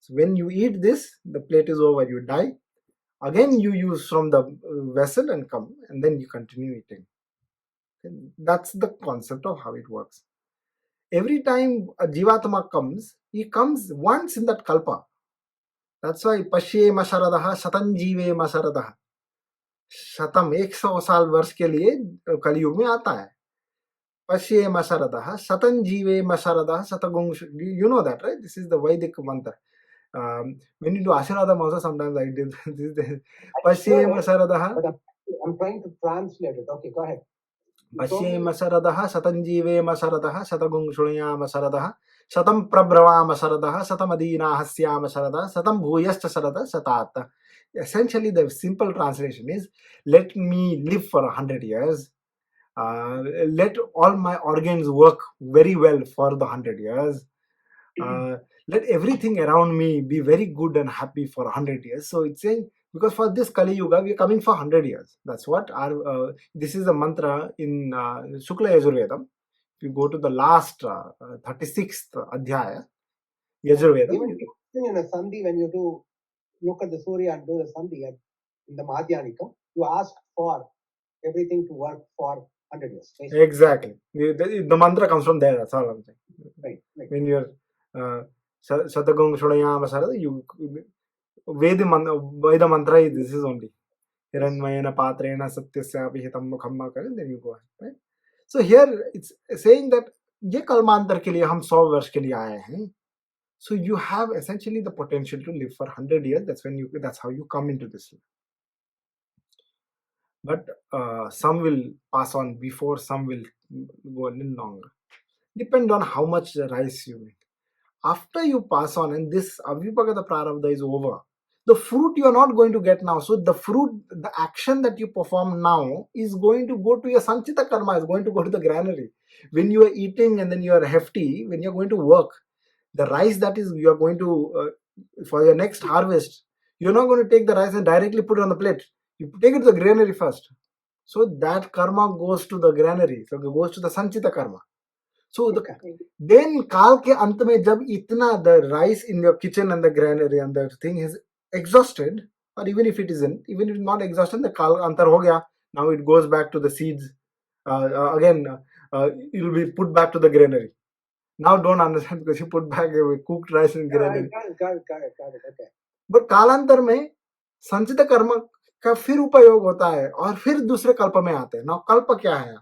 So when you eat this, the plate is over, you die. Again, you use from the vessel and come, and then you continue eating. That's the concept of how it works. Every time a Jivatma comes, he comes once in that kalpa. That's why Pashye Masharadaha Shatanjive Masharadaha. शतम 100 साल वर्ष के लिए कलयुग में आता है. Pashye Masharadaha Shatanjive Masharadaha Shatagung. You know that, right? This is the Vedic mantra. When you do Ashiradam also, sometimes I did this. Pashye Masharadaha. But I'm trying to translate it. Okay, go ahead. Pashye Masharadaha Shatanjive Masharadaha Shatagung Shunya Masharadaha Shatam Prabrava Masharadaha Shatamadina Hasya Masharadaha Shatam Bhuyascha Sharada Shatata. Essentially, the simple translation is, let me live for 100 years. Let all my organs work very well for the 100 years. Let everything around me be very good and happy for 100 years. So it's saying, because for this Kali Yuga, we are coming for 100 years. That's what our, this is the mantra in Shukla Yajurvedam. If you go to the last 36th Adhyaya, Yajurvedam. Even in a Sandhi, when you do look at the Surya and do the Sandhi in the Madhyanikam, you ask for everything to work for 100 years. Basically. Exactly. The mantra comes from there. That's all I'm saying. Right. When you're Shatagung Shudayama Sarada, you Veda mantra, this is only. Hiranmayana Patrena Satyasya Apihitam Mukham, then you go ahead. Right? So here it's saying that ये कल्मांतर के लिए हम 100 वर्ष के लिए आए हैं. So you have essentially the potential to live for 100 years. That's how you come into this life. But some will pass on before, some will go a little longer. Depend on how much rice you make. After you pass on and this Avyupagata Prarabdha is over, the fruit you are not going to get now. So the fruit, the action that you perform now is going to go to your Sanchita Karma, is going to go to the granary. When you are eating and then you are hefty, when you are going to work, the rice that is you are going to, for your next harvest, you're not going to take the rice and directly put it on the plate. You take it to the granary first. So that karma goes to the granary. So it goes to the Sanchita Karma. So then Kal ke ant mein jab itna the rice in your kitchen and the granary and the thing is exhausted, or even if it isn't, even if it's not exhausted, the Kal antar ho gaya. Now it goes back to the seeds. Again, it will be put back to the granary. Now don't understand because you put back cooked rice in granary. Got it. Okay. But कालांतर में संचित कर्म का फिर उपयोग होता है और फिर दूसरे कल्प में आते हैं. नाउ कल्प क्या है?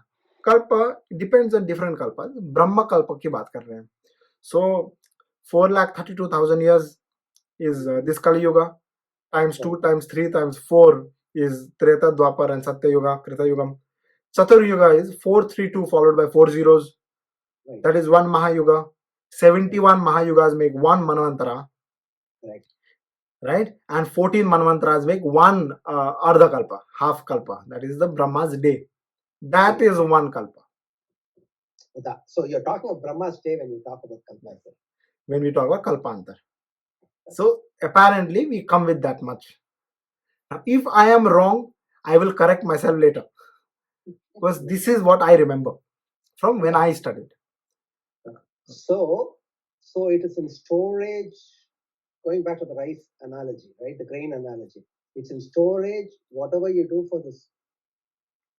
कल्प डिपेंड्स ऑन डिफरेंट कल्प. ब्रह्म कल्प की बात कर रहे हैं. सो 4,32,000 years is this Kali Yuga, times 2 times 3 times 4 is Treta, Dwapar and Satya Yuga, Krita Yugam. Chatur Yuga is 432 followed by 4 zeros. Right. That is one Mahayuga. 71 Mahayugas make one Manvantara. Right? And 14 Manvantras make one Ardha Kalpa, half Kalpa. That is the Brahma's day. That is one Kalpa. So you're talking of Brahma's day when you talk about Kalpa. When we talk about Kalpantar. So apparently we come with that much. Now, if I am wrong, I will correct myself later. Because this is what I remember from when I studied. So it is in storage, going back to the rice analogy, right? The grain analogy. It's in storage. Whatever you do for this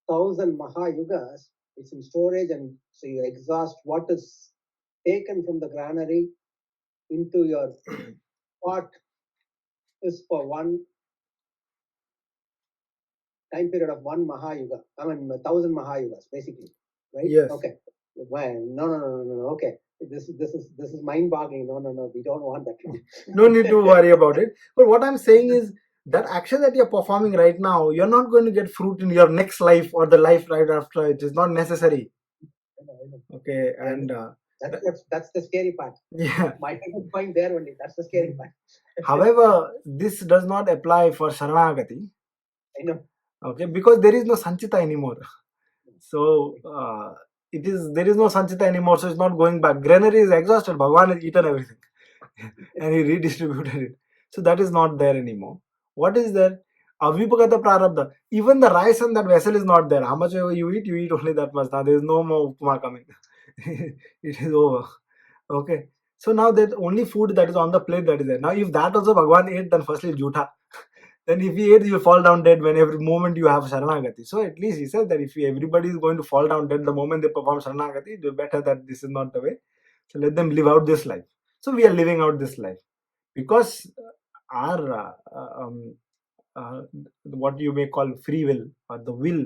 1,000 Mahayugas, it's in storage, and so you exhaust what is taken from the granary into your pot is for one time period of one Mahayuga. 1,000 Mahayugas, basically, right? Yes. Okay. Well, no. Okay. This is mind-boggling. No. We don't want that. No need to worry about it. But what I'm saying is that action that you're performing right now, you're not going to get fruit in your next life or the life right after. It is not necessary. I know. Okay, and that's the scary part. Yeah. My point there only. That's the scary part. However, this does not apply for Sharanagati. I know. Okay, because there is no Sanchita anymore. So there is no Sanchita anymore, so it's not going back. Granary is exhausted. Bhagavan has eaten everything and he redistributed it. So that is not there anymore. What is there? Avipagata Prarabdha. Even the rice in that vessel is not there. How much ever you eat only that much. Now there is no more upma coming. It is over. Okay. So now that only food that is on the plate that is there. Now if that also Bhagavan ate, then firstly Jutha. Then if he ate, you fall down dead when every moment you have Sharanagati. So at least he says that if everybody is going to fall down dead the moment they perform Sharanagati, it's better that this is not the way. So let them live out this life. So we are living out this life. Because our what you may call free will or the will,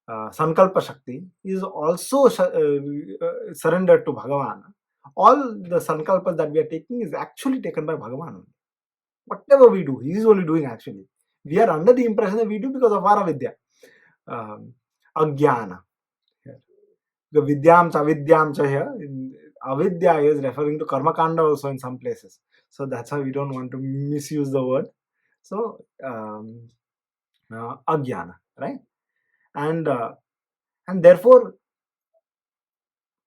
Sankalpa Shakti, is also surrendered to Bhagavan. All the Sankalpas that we are taking is actually taken by Bhagavan. Whatever we do, he is only doing actually. We are under the impression that we do because of our avidya. Ajnana. The vidyam cha avidyam cha here. Avidya is referring to karma kanda also in some places. So that's why we don't want to misuse the word. So ajnana, right? And therefore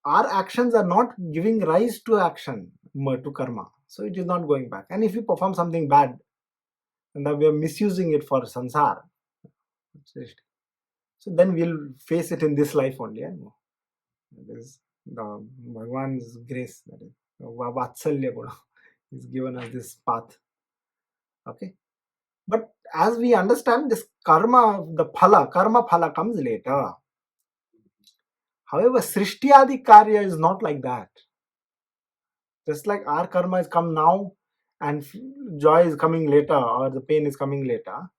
our actions are not giving rise to action, to karma. So it is not going back. And if you perform something bad, and that we are misusing it for sansara, so then we'll face it in this life only. That is the Bhagavan's grace, that is Vatsalya Guna. He's given us this path. Okay. But as we understand, this karma, the karma phala comes later. However, Srishti Adi Karya is not like that. Just like our karma is come now and joy is coming later or the pain is coming later,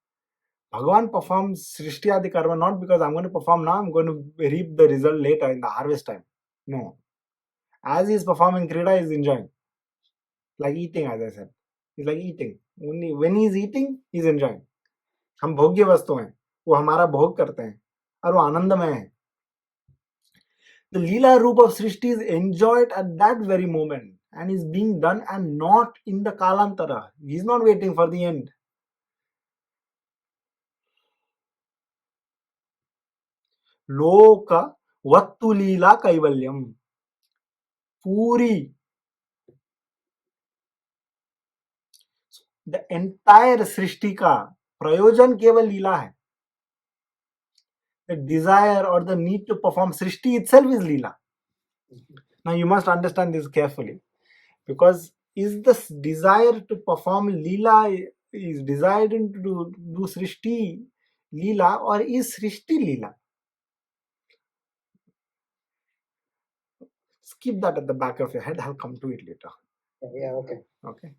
Bhagavan performs Srishti Adi Karma not because I'm going to perform now, I'm going to reap the result later in the harvest time. No. As he is performing Krida, he is enjoying. Like eating, as I said. He's like eating. Only when he is eating, he is enjoying. हम भोग्य वस्तु हैं, वो हमारा भोग करते हैं और वो आनंदमय है. The Leela Roop of Srishti is enjoyed at that very moment and is being done and not in the Kalantara. He is not waiting for the end. Loka Vattu Leela Kaivalyam. Puri. The entire Srishti का प्रयोजन केवल लीला है. The desire or the need to perform Srishti itself is Leela. Now you must understand this carefully, because is this desire to perform Leela is desired to do Srishti Leela, or is Srishti Leela? Keep that at the back of your head. I'll come to it later. Yeah, okay. Okay.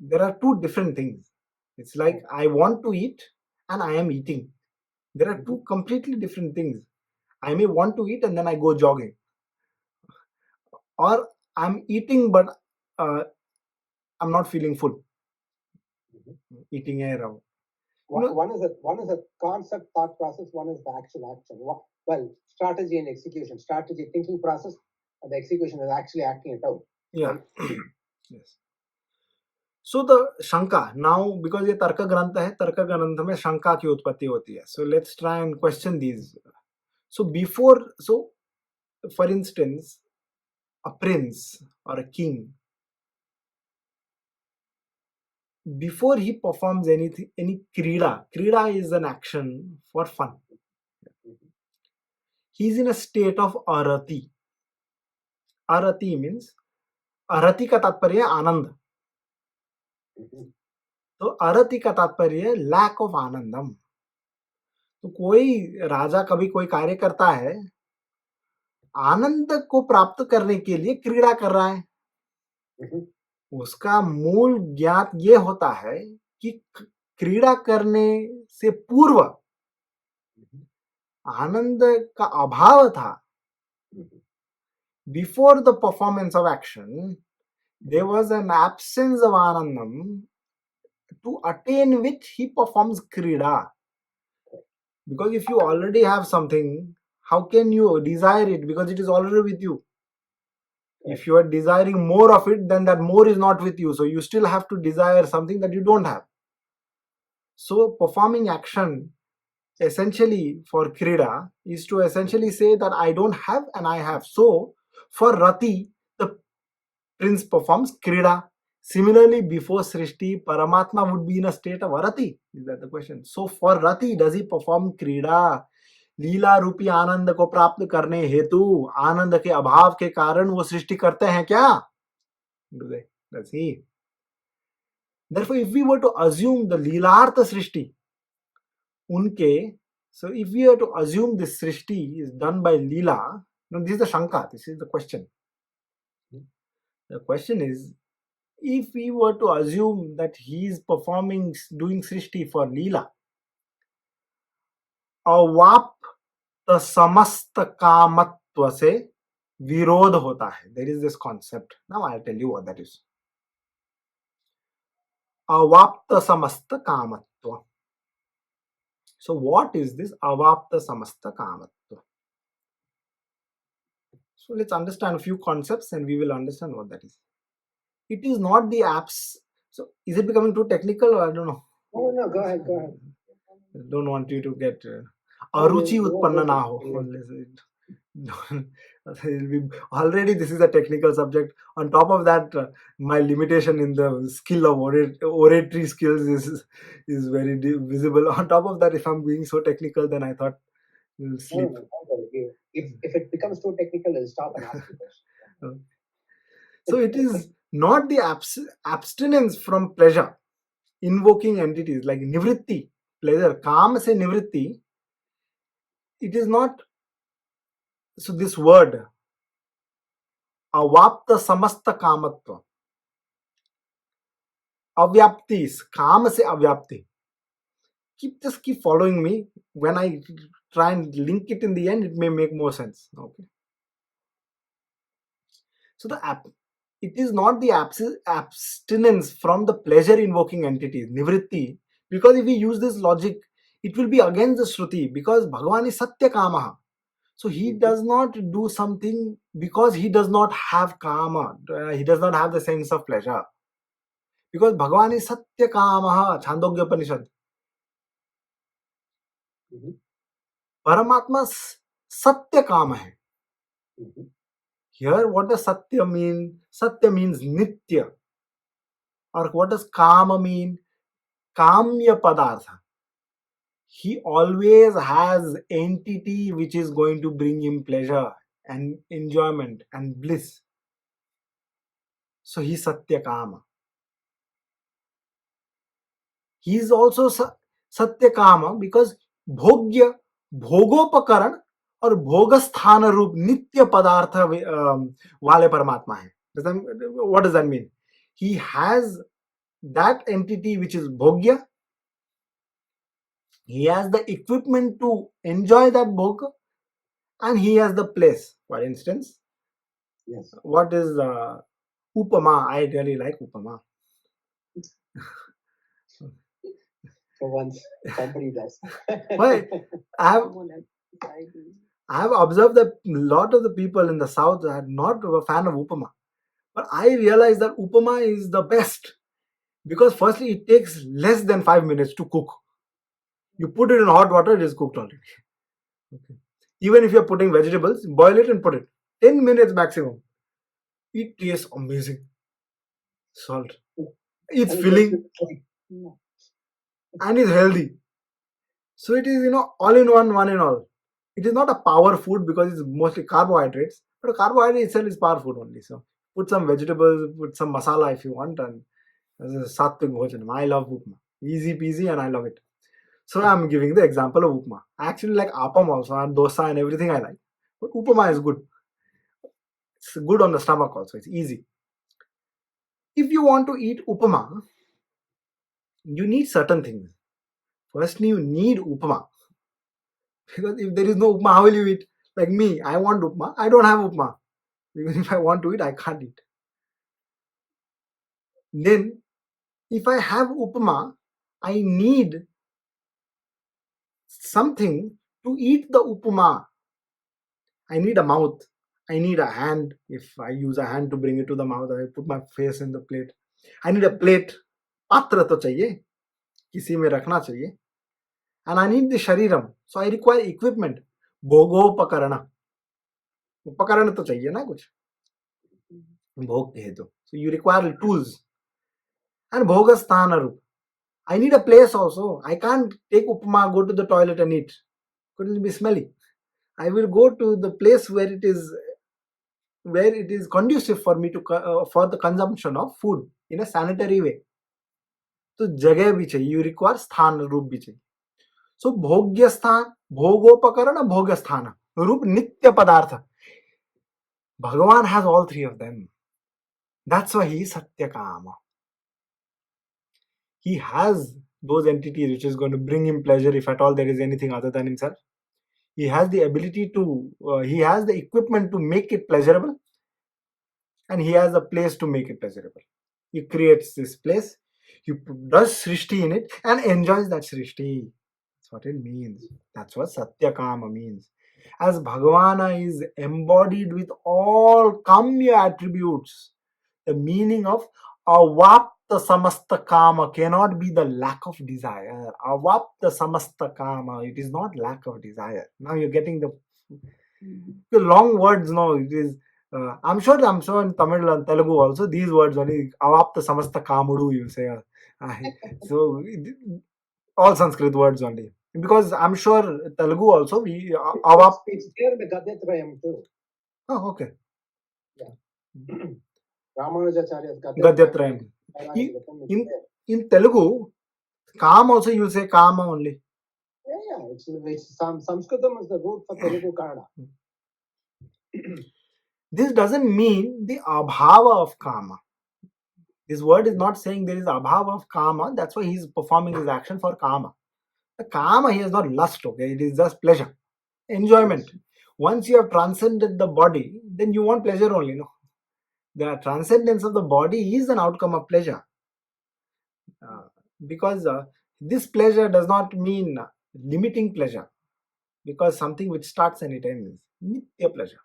There are two different things. It's like I want to eat and I am eating. There are two completely different things. I may want to eat and then I go jogging. Or I'm eating but I'm not feeling full. Eating air out. One is a concept thought process, one is the actual action. Well, strategy and execution. Strategy, thinking process, and the execution is actually acting it out. Yeah. Right? Yes. So the Shanka, now because ये तर्क ग्रंथ है, तर्क ग्रंथ में शंका की उत्पत्ति होती है. So let's try and question these. So for instance, a prince or a king, before he performs any krida is an action for fun. He's in a state of arati. Arati means, arati का तात्पर्य आनंद. तो अरति का तात्पर्य lack of आनंदम. तो कोई राजा कभी कोई कार्य करता है, आनंद को प्राप्त करने के लिए क्रीड़ा कर रहा है. उसका मूल ज्ञात ये होता है कि क्रीड़ा करने से पूर्व आनंद का अभाव था. Before the performance of action, there was an absence of anandam to attain which he performs krida. Because if you already have something, how can you desire it? Because it is already with you. If you are desiring more of it, then that more is not with you. So you still have to desire something that you don't have. So performing action essentially for Krida is to essentially say that I don't have and I have. So for Rati, the prince performs Krida. Similarly, before Srishti, Paramatma would be in a state of Arati. Is that the question? So for Rati, does he perform Krida? लीला रूपी आनंद को प्राप्त करने हेतु आनंद के अभाव के कारण वो सृष्टि करते हैं क्या? Do they? Does he? Therefore, if we were to assume the Leelartha Srishti, unke, so if we were to assume this Srishti is done by Leela, no, this is the Shanka, this is the question. The question is, if we were to assume that he is performing, doing Srishti for Leela, अवाप्त समस्त कामत्व से विरोध होता है. There is this concept. Now I'll tell you what that is. Avapta samasta kamatva. So what is this avapta samasta kamatva? So let's understand a few concepts and we will understand what that is. It is not the apps. So is it becoming too technical or I don't know? Oh, no, go ahead. I don't want you to get aruchi utpanna na ho. Already this is a technical subject. On top of that, my limitation in the skill of oratory skills is very visible. On top of that, if I'm being so technical, then I thought you'll sleep. If it becomes too technical, I'll stop and ask you questions. So it is not the abstinence from pleasure, invoking entities like nivritti, pleasure, kama se nivritti. It is not. So this word avapta samasta kamatva, avyapti is kama se avyapti. Just keep following me. When I try and link it in the end, it may make more sense. Okay. So it is not the abstinence from the pleasure invoking entities, nivritti, because if we use this logic, it will be against the Shruti, because Bhagavan is Satya Kamaha. So he does not do something because he does not have kama, he does not have the sense of pleasure. Because Bhagavan is Satya Kamaha, Chandogya Upanishad. Paramatma Satya Kama hai. Here, what does Satya mean? Satya means Nitya. Or what does Kama mean? Kamya Padartha. He always has entity which is going to bring him pleasure and enjoyment and bliss. So he's Satya Kama. He is also Satya Kama because Bhogya, Bhogopakaran और भोगस्थान रूप नित्य पदार्थ वाले परमात्मा है. What does that mean? He has that entity which is bhogya. He has the equipment to enjoy that bhoga, and he has the place. For instance, yes. What is upama? I really like upama. For once, somebody does. But I have observed that a lot of the people in the south are not a fan of upama. But I realize that upama is the best because firstly it takes less than 5 minutes to cook. You put it in hot water, it is cooked already. Okay. Even if you're putting vegetables, boil it and put it. 10 minutes maximum. It tastes amazing. Salt. It's filling and it's healthy. So it is, all in one in all. It is not a power food because it's mostly carbohydrates, but a carbohydrate itself is power food only. So put some vegetables, put some masala if you want, and this is sattvic bhojan. I love upma. Easy peasy and I love it. So I'm giving the example of upma. I actually like appam also and dosa and everything I like. But upama is good. It's good on the stomach also. It's easy. If you want to eat upama, you need certain things. Firstly, you need upama. Because if there is no upma, how will you eat? Like me, I want upma. I don't have upma. Even if I want to eat, I can't eat. Then, if I have upama, I need something to eat the upama. I need a mouth. I need a hand. If I use a hand to bring it to the mouth, I put my face in the plate. I need a plate. पात्र तो चाहिए, किसी में रखना चाहिए. And I need the shariram. So I require equipment. भोगोपकरण. उपकरण तो चाहिए ना कुछ. भोग है तो. So you require tools. And bhogasthanarup. I need a place also. I can't take upma, go to the toilet and eat. Couldn't be smelly. I will go to the place where it is conducive for me to for the consumption of food in a sanitary way. तो जगह भी चाहिए. You require स्थान रूप भी चाहिए. So भोग्य स्थान, भोगोपकरण, भोग्य स्थान, रूप नित्य पदार्थ. Bhagavan has all three of them. That's why he is Satyakama. He has those entities which is going to bring him pleasure if at all there is anything other than himself. He has the ability to, he has the equipment to make it pleasurable, and he has a place to make it pleasurable. He creates this place, he does Srishti in it and enjoys that Srishti. That's what it means. That's what Satyakama means. As Bhagavana is embodied with all Kamya attributes, the meaning of Avapta Samasta Kama cannot be the lack of desire. Avapta Samasta Kama, it is not lack of desire. Now you're getting the long words. No, it is. I'm sure in Tamil and Telugu also these words only. Avapta Samasta Kamudu, you say. So all Sanskrit words only. Because I'm sure Telugu also we Avap. It's there in the Gadyatrayam too. Oh, okay. Yeah. Ramanujacharya's Gadyatrayam. In Telugu, Kam also you will say Kama only. Yeah. It's Sanskritam is the root for Telugu Kannada. This doesn't mean the abhava of Kama. This word is not saying there is abhava of Kama. That's why he is performing his action for Kama. The Kama here is not lust, okay? It is just pleasure, enjoyment. Once you have transcended the body, then you want pleasure only, no? The transcendence of the body is an outcome of pleasure. Because this pleasure does not mean limiting pleasure, because something which starts and it ends. Nitya pleasure.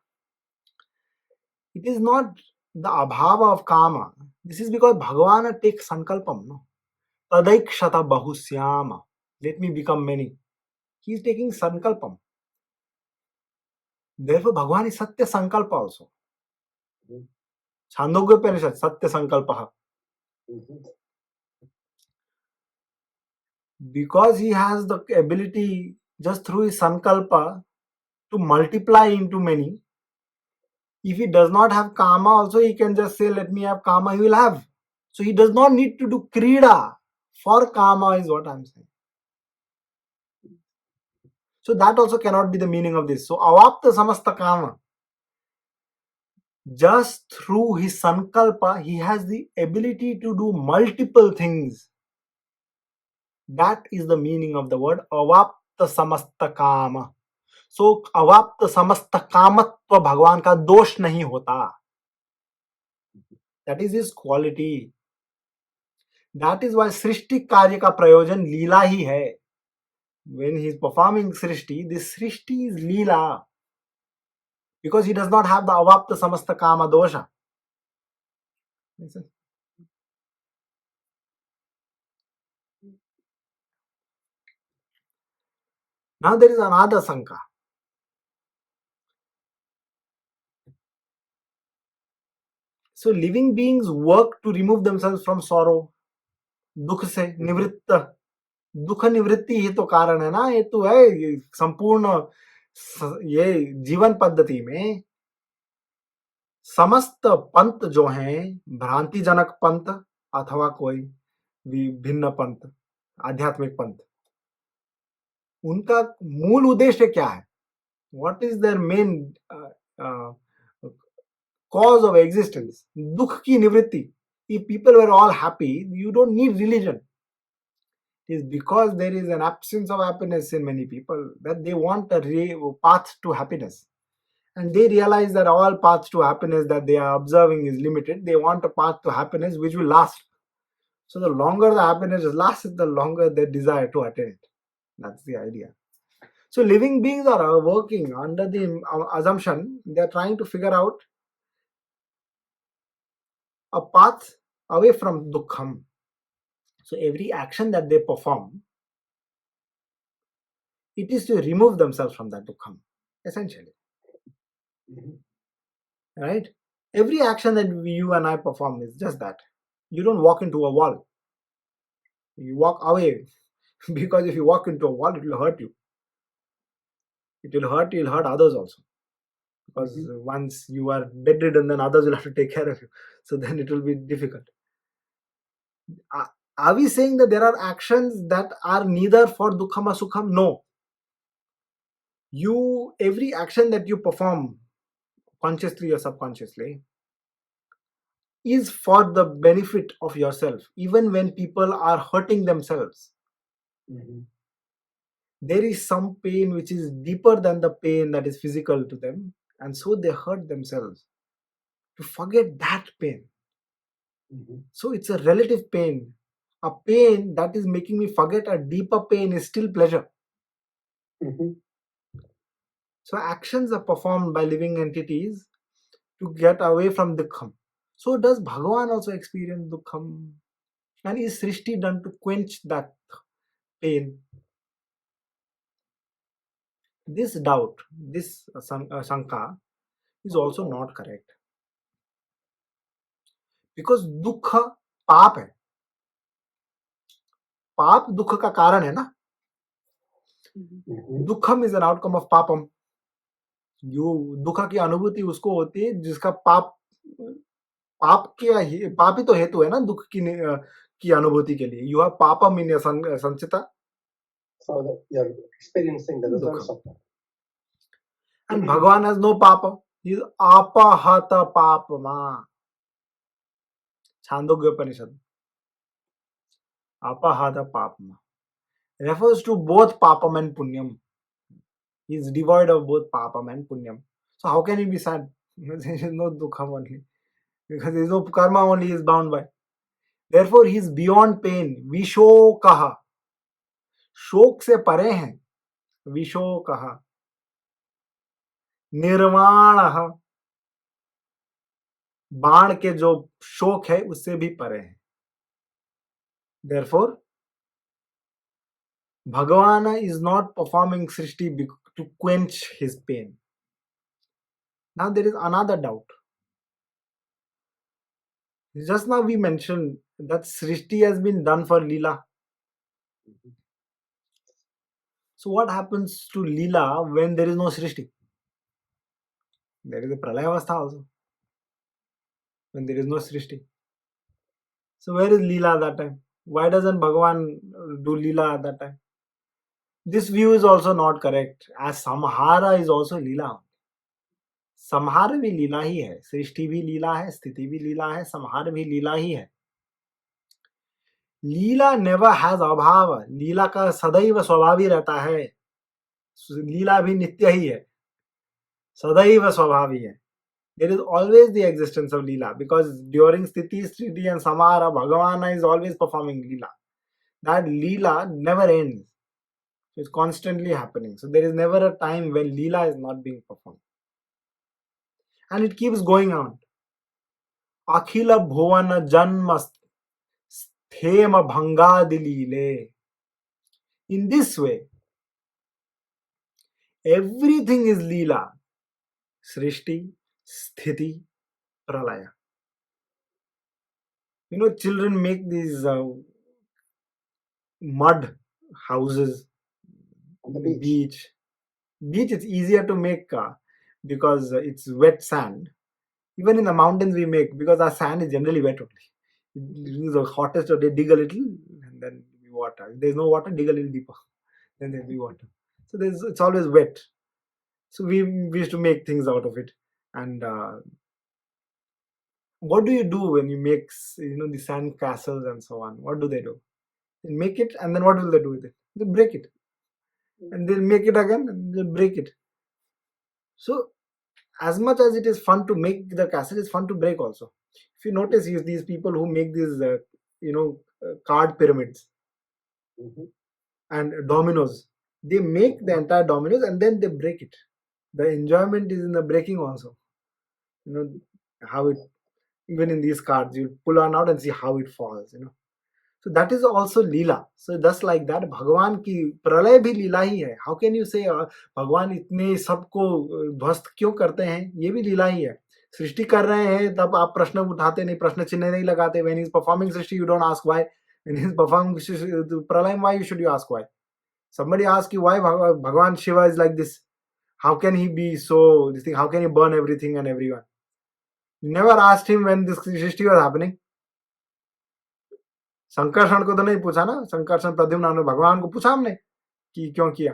It is not the abhava of Kama. This is because Bhagavana takes sankalpam, no? Tadaikshata bahusyama. Let me become many. He is taking sankalpam. Therefore, Bhagavan is Satya Sankalpa also. Chandogya Upanishad, Satya Sankalpaha. Because he has the ability just through his Sankalpa to multiply into many. If he does not have Kama also, he can just say, let me have Kama, he will have. So he does not need to do Krida for Kama is what I am saying. So that also cannot be the meaning of this. So Avapta Samasta Kama. Just through his Sankalpa, he has the ability to do multiple things. That is the meaning of the word Avapta Samasta Kama. So Avapta Samasta Kamatva Bhagavan ka dosh nahi hota. That is his quality. That is why Srishti Karya ka prayojan Leela hi hai. When he is performing Srishti, this Srishti is Leela. Because he does not have the Avapta Samasta Kama dosha. Now there is another Sanka. So living beings work to remove themselves from sorrow. दुख से निवृत्त, दुख निवृत्ति ही तो कारण है ना. ये तो है संपूर्ण ये जीवन पद्धति में समस्त पंथ जो हैं, भ्रांति जनक पंथ अथवा कोई विभिन्न पंथ, आध्यात्मिक पंथ, उनका मूल उद्देश्य क्या है? What is their main cause of existence? दुख की निवृत्ति. If people were all happy, you don't need religion. It is because there is an absence of happiness in many people that they want a path to happiness. And they realize that all paths to happiness that they are observing is limited. They want a path to happiness which will last. So the longer the happiness lasts, the longer they desire to attain it. That's the idea. So living beings are working under the assumption they are trying to figure out a path away from dukkham. So every action that they perform, it is to remove themselves from that dukkham, essentially. Right? Every action that you and I perform is just that. You don't walk into a wall. You walk away because if you walk into a wall, it will hurt you. You'll hurt others also. Because once you are bedridden, then others will have to take care of you. So then it will be difficult. Are we saying that there are actions that are neither for dukkham or sukham? No. Every action that you perform, consciously or subconsciously, is for the benefit of yourself, even when people are hurting themselves. There is some pain which is deeper than the pain that is physical to them, and so they hurt themselves to forget that pain. So it's a relative pain. A pain that is making me forget a deeper pain is still pleasure. So actions are performed by living entities to get away from dukkham. So does Bhagawan also experience dukkham? And is Srishti done to quench that pain? This doubt, this sanka is also not correct. Because dukha पाप है. पाप दुख का कारण है ना. दुखम is an outcome of papam. दुख की अनुभूति उसको होती है जिसका पाप ही तो हेतु है ना दुख की अनुभूति के लिए. You have papam in your sanchita. So that you're experiencing the results of that. And Bhagavan has no papa. He is apahata papama. Chandogya Upanishad. Apahata papama refers to both papam and punyam. He is devoid of both papam and punyam. So how can he be sad? There is no dukkha only. Because there is no karma only he is bound by. Therefore he is beyond pain. Vishokaha. शोक से परे हैं. विशोकः. निर्वाणः. बाण के जो शोक है उससे भी परे हैं. Therefore Bhagavan is not performing Srishti to quench his pain. Now there is another doubt. Just now we mentioned that Srishti has been done for Leela. So what happens to Leela when there is no Srishti? There is a Pralayavastha also. When there is no Srishti. So where is Leela at that time? Why doesn't Bhagavan do Leela at that time? This view is also not correct, as Samhara is also Leela. संहार भी लीला ही है. सृष्टि भी लीला है, स्थिति भी लीला है, संहार भी लीला ही है. लीला नेवर हैज अभाव. लीला का सदैव स्वभाव ही रहता है. लीला भी नित्य ही है, सदैव स्वभाव ही है. There is always the existence of Leela, because during Sthiti, Sriti and Samara, Bhagavan is always performing Leela. That Leela never ends. It's constantly happening. So there is never a time when Leela is not being performed. And it keeps going on. Akhila Bhuvana Janma Sthema Bhangadi Leele. In this way, everything is Leela. Srishti, Sthiti, Pralaya. Children make these mud houses on the beach. Beach it's easier to make because it's wet sand. Even in the mountains we make, because our sand is generally wet only. It is the hottest of the day, dig a little and then we water. If there is no water, dig a little deeper, then there will be water. So it's always wet. So we used to make things out of it. And what do you do when you make the sand castles and so on? What do? They make it, and then what will they do with it? They break it. And they'll make it again and they'll break it. So as much as it is fun to make the castle, it's fun to break also. If you notice, these people who make these card pyramids and dominoes, They make the entire dominoes and then they break it. The enjoyment is in the breaking also. You know how it, even in these cards, you pull one out and see how it falls. So that is also Leela. So just like that, भगवान की प्रलय भी लीला ही है. How can you say भगवान इतने सबको ध्वस्त क्यों करते हैं? ये भी लीला ही है. सृष्टि कर रहे हैं तब आप प्रश्न उठाते नहीं, प्रश्न चिन्ह नहीं लगाते. When he is performing Srishti, you don't ask why. When he is performing प्रलय, why should you ask why? Somebody asks you why Bhagavan Shiva is like this. How can he be so this thing? How can he burn everything and everyone? You never asked him when this Srishti was happening. Sankarshan को तो नहीं पूछा ना. संकर्षण प्रद्युम्न ने भगवान को पूछा हमने कि क्यों किया.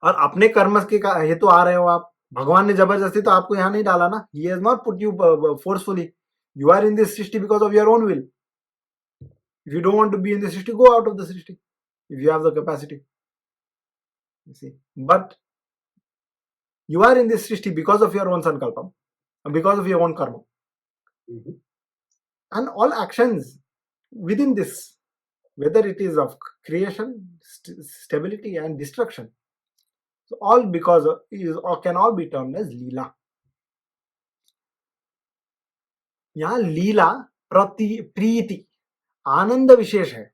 और अपने कर्म के हेतु आ रहे हो आप. भगवान ने जबरदस्ती तो आपको यहाँ नहीं डाला ना. He has not put you forcefully. You are in this Srishti because of your own will. If you don't want to be in the Srishti, go out of the Srishti. If you have the capacity. You see. But you are in this Srishti because of your own sankalpa, because of your own karma. Mhm. And all actions within this, whether it is of creation, stability and destruction, so all because of is or can all be termed as लीला. यहाँ लीला प्रीति आनंद विशेष है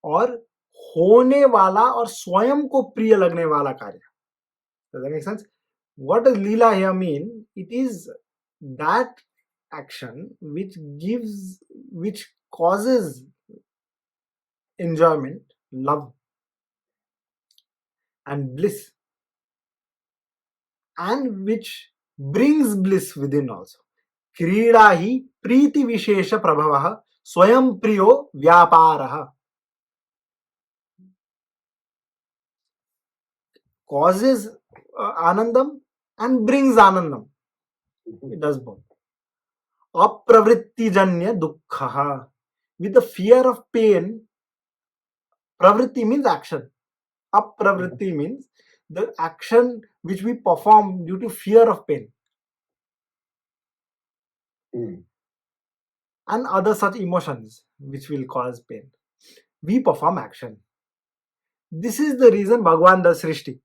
और होने वाला और स्वयं को प्रिय लगने वाला कार्य. Does that make sense? What does Leela here mean? It is that action which causes enjoyment, love and bliss, and which brings bliss within also. क्रीडा ही प्रीति विशेष प्रभवः स्वयं प्रियो व्यापारः. Causes anandam and brings anandam. It does both. Apravrittijanya dukkha. With the fear of pain, pravritti means action. Apravritti means the action which we perform due to fear of pain. And other such emotions which will cause pain. We perform action. This is the reason Bhagavan does Srishti.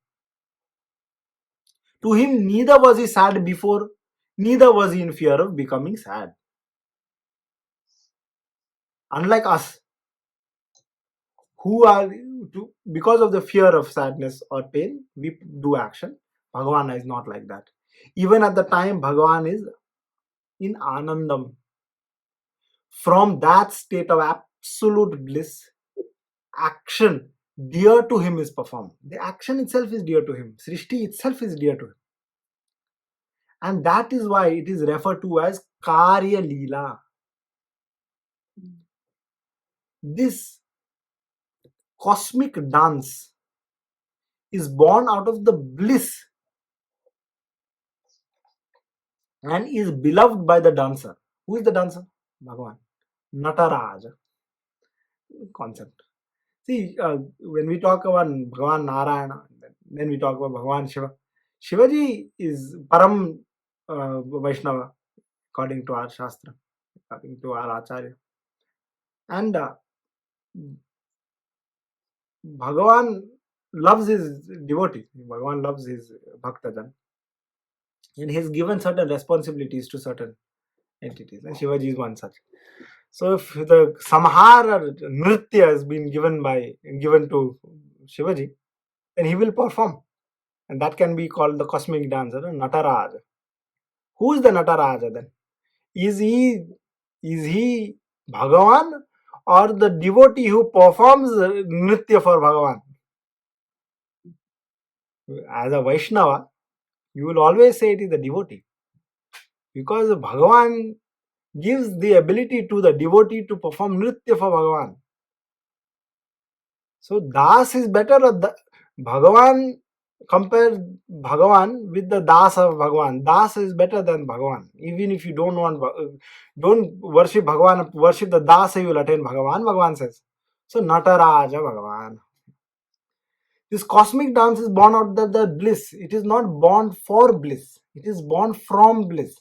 To him, neither was he sad before, neither was he in fear of becoming sad. Unlike us, who are, because of the fear of sadness or pain, we do action. Bhagavan is not like that. Even at the time, Bhagavan is in Anandam. From that state of absolute bliss, action dear to him is performed. The action itself is dear to him. Srishti itself is dear to him. And that is why it is referred to as Karya Leela. This cosmic dance is born out of the bliss and is beloved by the dancer. Who is the dancer? Bhagavan. Nataraja. Concept. See, when we talk about Bhagavan Narayana, then we talk about Bhagavan Shiva. Shivaji is Param Vaishnava, according to our Shastra, according to our Acharya. And Bhagavan loves his devotee. Bhagavan loves his Bhaktajan. And he has given certain responsibilities to certain entities. And Shivaji is one such. So if the Samhara Nritya has been given to Shivaji, then he will perform. And that can be called the cosmic dancer, Nataraja. Who is the Nataraja then? Is he Bhagavan or the devotee who performs Nritya for Bhagavan? As a Vaishnava, you will always say it is the devotee. Because Bhagavan gives the ability to the devotee to perform Nritya for Bhagavan. So Das is better or Bhagavan, compare Bhagavan with the Das of Bhagavan. Das is better than Bhagavan. Even if you don't worship Bhagavan, worship the Das, you will attain Bhagavan, Bhagavan says. So Nataraja Bhagavan. This cosmic dance is born out of the bliss. It is not born for bliss. It is born from bliss.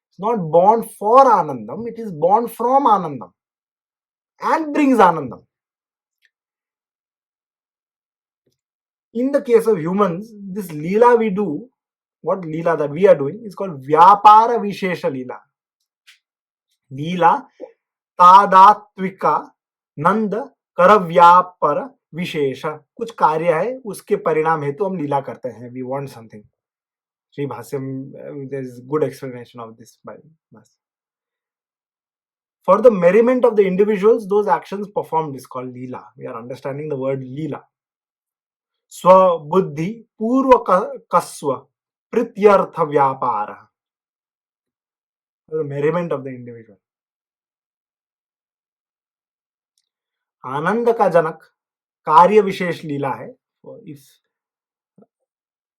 It's not born for Anandam. It is born from Anandam and brings Anandam. In the case of humans, this Leela we do, what Leela that we are doing is called Vyapara Vishesha Leela. Leela तादात्विका नंद कर व्यापर विशेष, कुछ कार्य है उसके परिणाम हेतु हम लीला करते हैं. We want something. Shri Bhashyam, there is good explanation of this by Mas. For the merriment of the individuals, those actions performed is called leela. We are understanding the word leela. Swa buddhi purva kaswa prityartha vyapara. The merriment of the individual. आनंद का जनक कार्य विशेष लीला है. If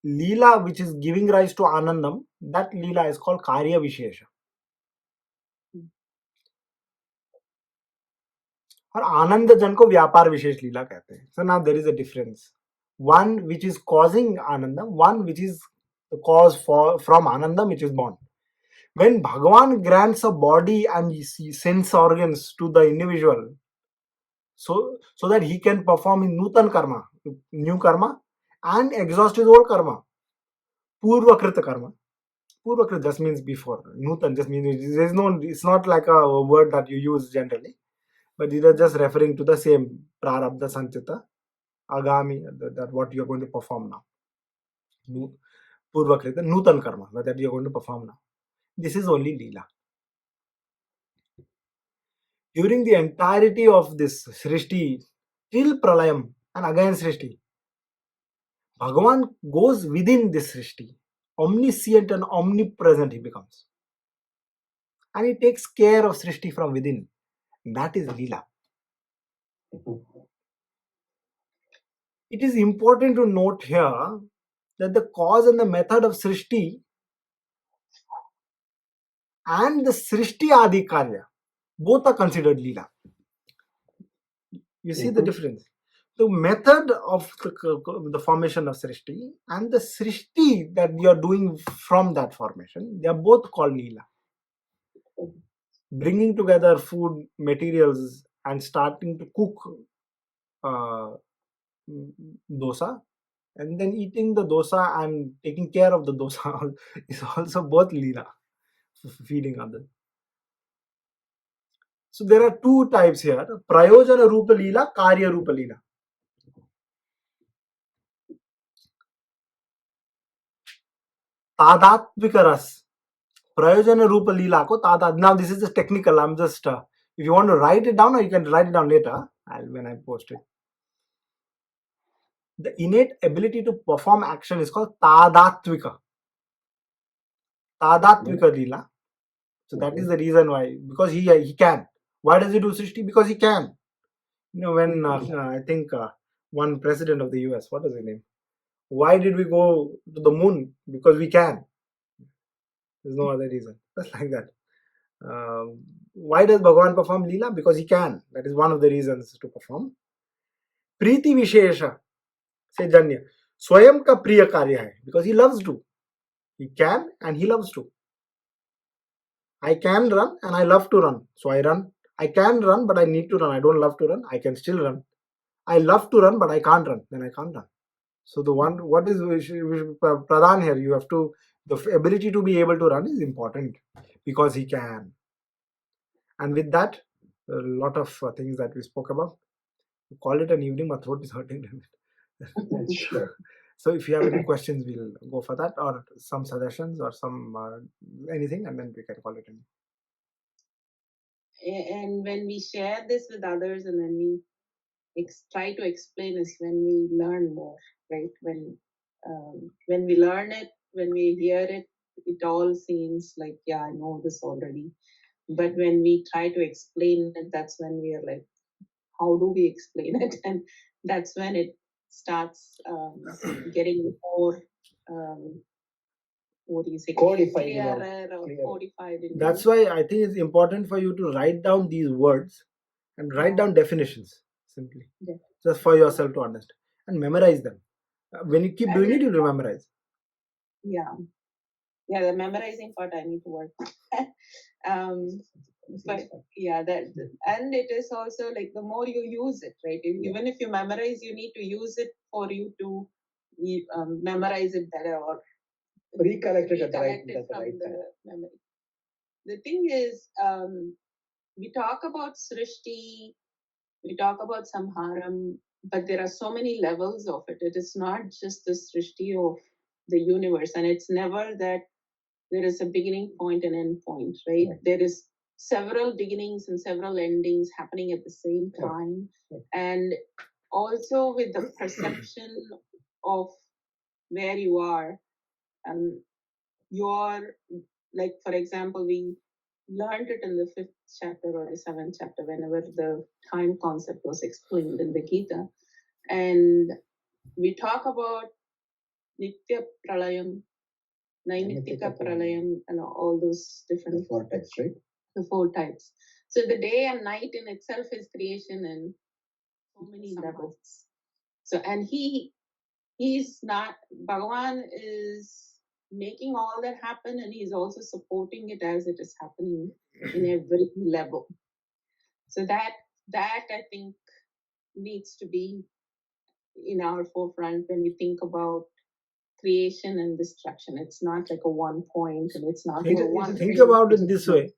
Leela which is giving rise to Anandam, that Leela is called Karya Vishesha. और आनंद जन को व्यापार विशेष लीला कहते हैं. So now there is a difference. One which is causing Anandam, one which is the cause from Anandam which is born. When Bhagavan grants a body and sense organs to the individual, so that he can perform in Nutan karma, new karma, and exhaust his old karma, Purvakrita karma. Purvakrita just means before. Nutan just means there is no. It's not like a word that you use generally, but it is just referring to the same prarabdha sanchita, agami, that what you are going to perform now. Purvakrita, Nutan karma, that you are going to perform now. This is only Leela. During the entirety of this Srishti, till Pralayam and again Srishti, Bhagavan goes within this Srishti. Omniscient and omnipresent he becomes. And he takes care of Srishti from within. That is Leela. It is important to note here that the cause and the method of Srishti and the Srishti Adi Karya, both are considered Leela. You see the difference? The method of the formation of Srishti and the Srishti that you are doing from that formation, they are both called Leela. Bringing together food materials and starting to cook dosa, and then eating the dosa and taking care of the dosa is also both Leela, feeding others. So there are two types here: Prayojana Rupa Leela, Karya Rupa Leela. Tadattvika ras. Prayojana Rupa Leela ko tadat. Now this is just technical. I'm just if you want to write it down, or you can write it down later when I post it. The innate ability to perform action is called Tadattvika. Tadattvika Leela. So that is the reason why, because he can. Why does he do Srishti? Because he can. You know, when I think one president of the US, what is his name? Why did we go to the moon? Because we can. There's no other reason. Just like that. Why does Bhagavan perform Leela? Because he can. That is one of the reasons to perform. Priti Vishesha से जन्य स्वयं का प्रिय कार्य है, because he loves to. He can and he loves to. I can run and I love to run, so I run. I can run but I need to run. I don't love to run. I can still run. I love to run but I can't run. Then I can't run. So the one, what is Pradhan here? You have to, the ability to be able to run is important because he can. And with that, a lot of things that we spoke about. Call it an evening. My throat is hurting. Sure. So if you have any questions, we'll go for that, or some suggestions, or some anything, and then we can call it an. And when we share this with others, and when we try to explain this, when we learn more, right? When we learn it, when we hear it, it all seems like, yeah, I know this already. But when we try to explain it, that's when we are like, how do we explain it? And that's when it starts getting more, what do you say, Codified, clearer or clear. codified. That's why I think it's important for you to write down these words and write down definitions simply, just for yourself to understand, and memorize them. When you keep doing it, you'll memorize. Yeah, the memorizing part I need to work. But yeah, that, and it is also like the more you use it, right? Even if you memorize, you need to use it for you to memorize it better or recollect it at the recollect it right from time. the memory. The thing is, we talk about Srishti, we talk about Samharam, but there are so many levels of it. It is not just the Srishti of the universe, and it's never that there is a beginning point and end point, right? Right. There is several beginnings and several endings happening at the same time. Right. And also with the perception of where you are, you're like, for example, we learned it in the 5th chapter or the 7th chapter, whenever the time concept was explained in the Gita. And we talk about Nitya Pralayam, Naimitika Pralayam, and all those different. The 4 types, right? The 4 types. So the day and night in itself is creation and so many levels. So, and he's not, Bhagavan is making all that happen, and he's also supporting it as it is happening in every level. So that I think needs to be in our forefront when we think about creation and destruction. It's not like a one point, and it's not Think, one think thing. about it this way.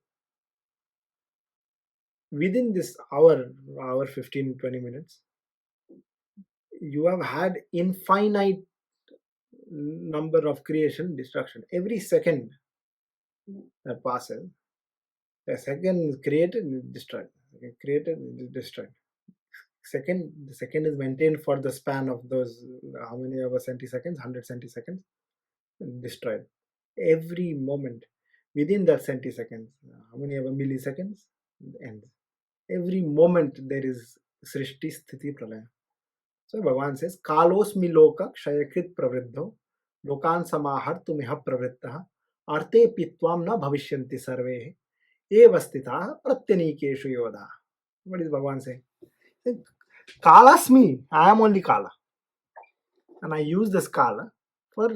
Within this hour 15-20 minutes, you have had infinite number of creation, destruction. Every second that passes, a second is created and destroyed. Created and destroyed. The second is maintained for the span of those, how many ever centiseconds, 100 centiseconds, destroyed. Every moment within that centiseconds, how many ever milliseconds, ends. Every moment there is Srishti Sthiti Pralaya. So Bhagavan says, Kalosmi loka kshayakrit pravriddho lokan samahar tumiha pravrittaha arte pitvam na bhavishyanti sarve evastita pratyanikeshu yodha. What is Bhagavan saying? Kalasmi, I am only Kala. And I use this Kala for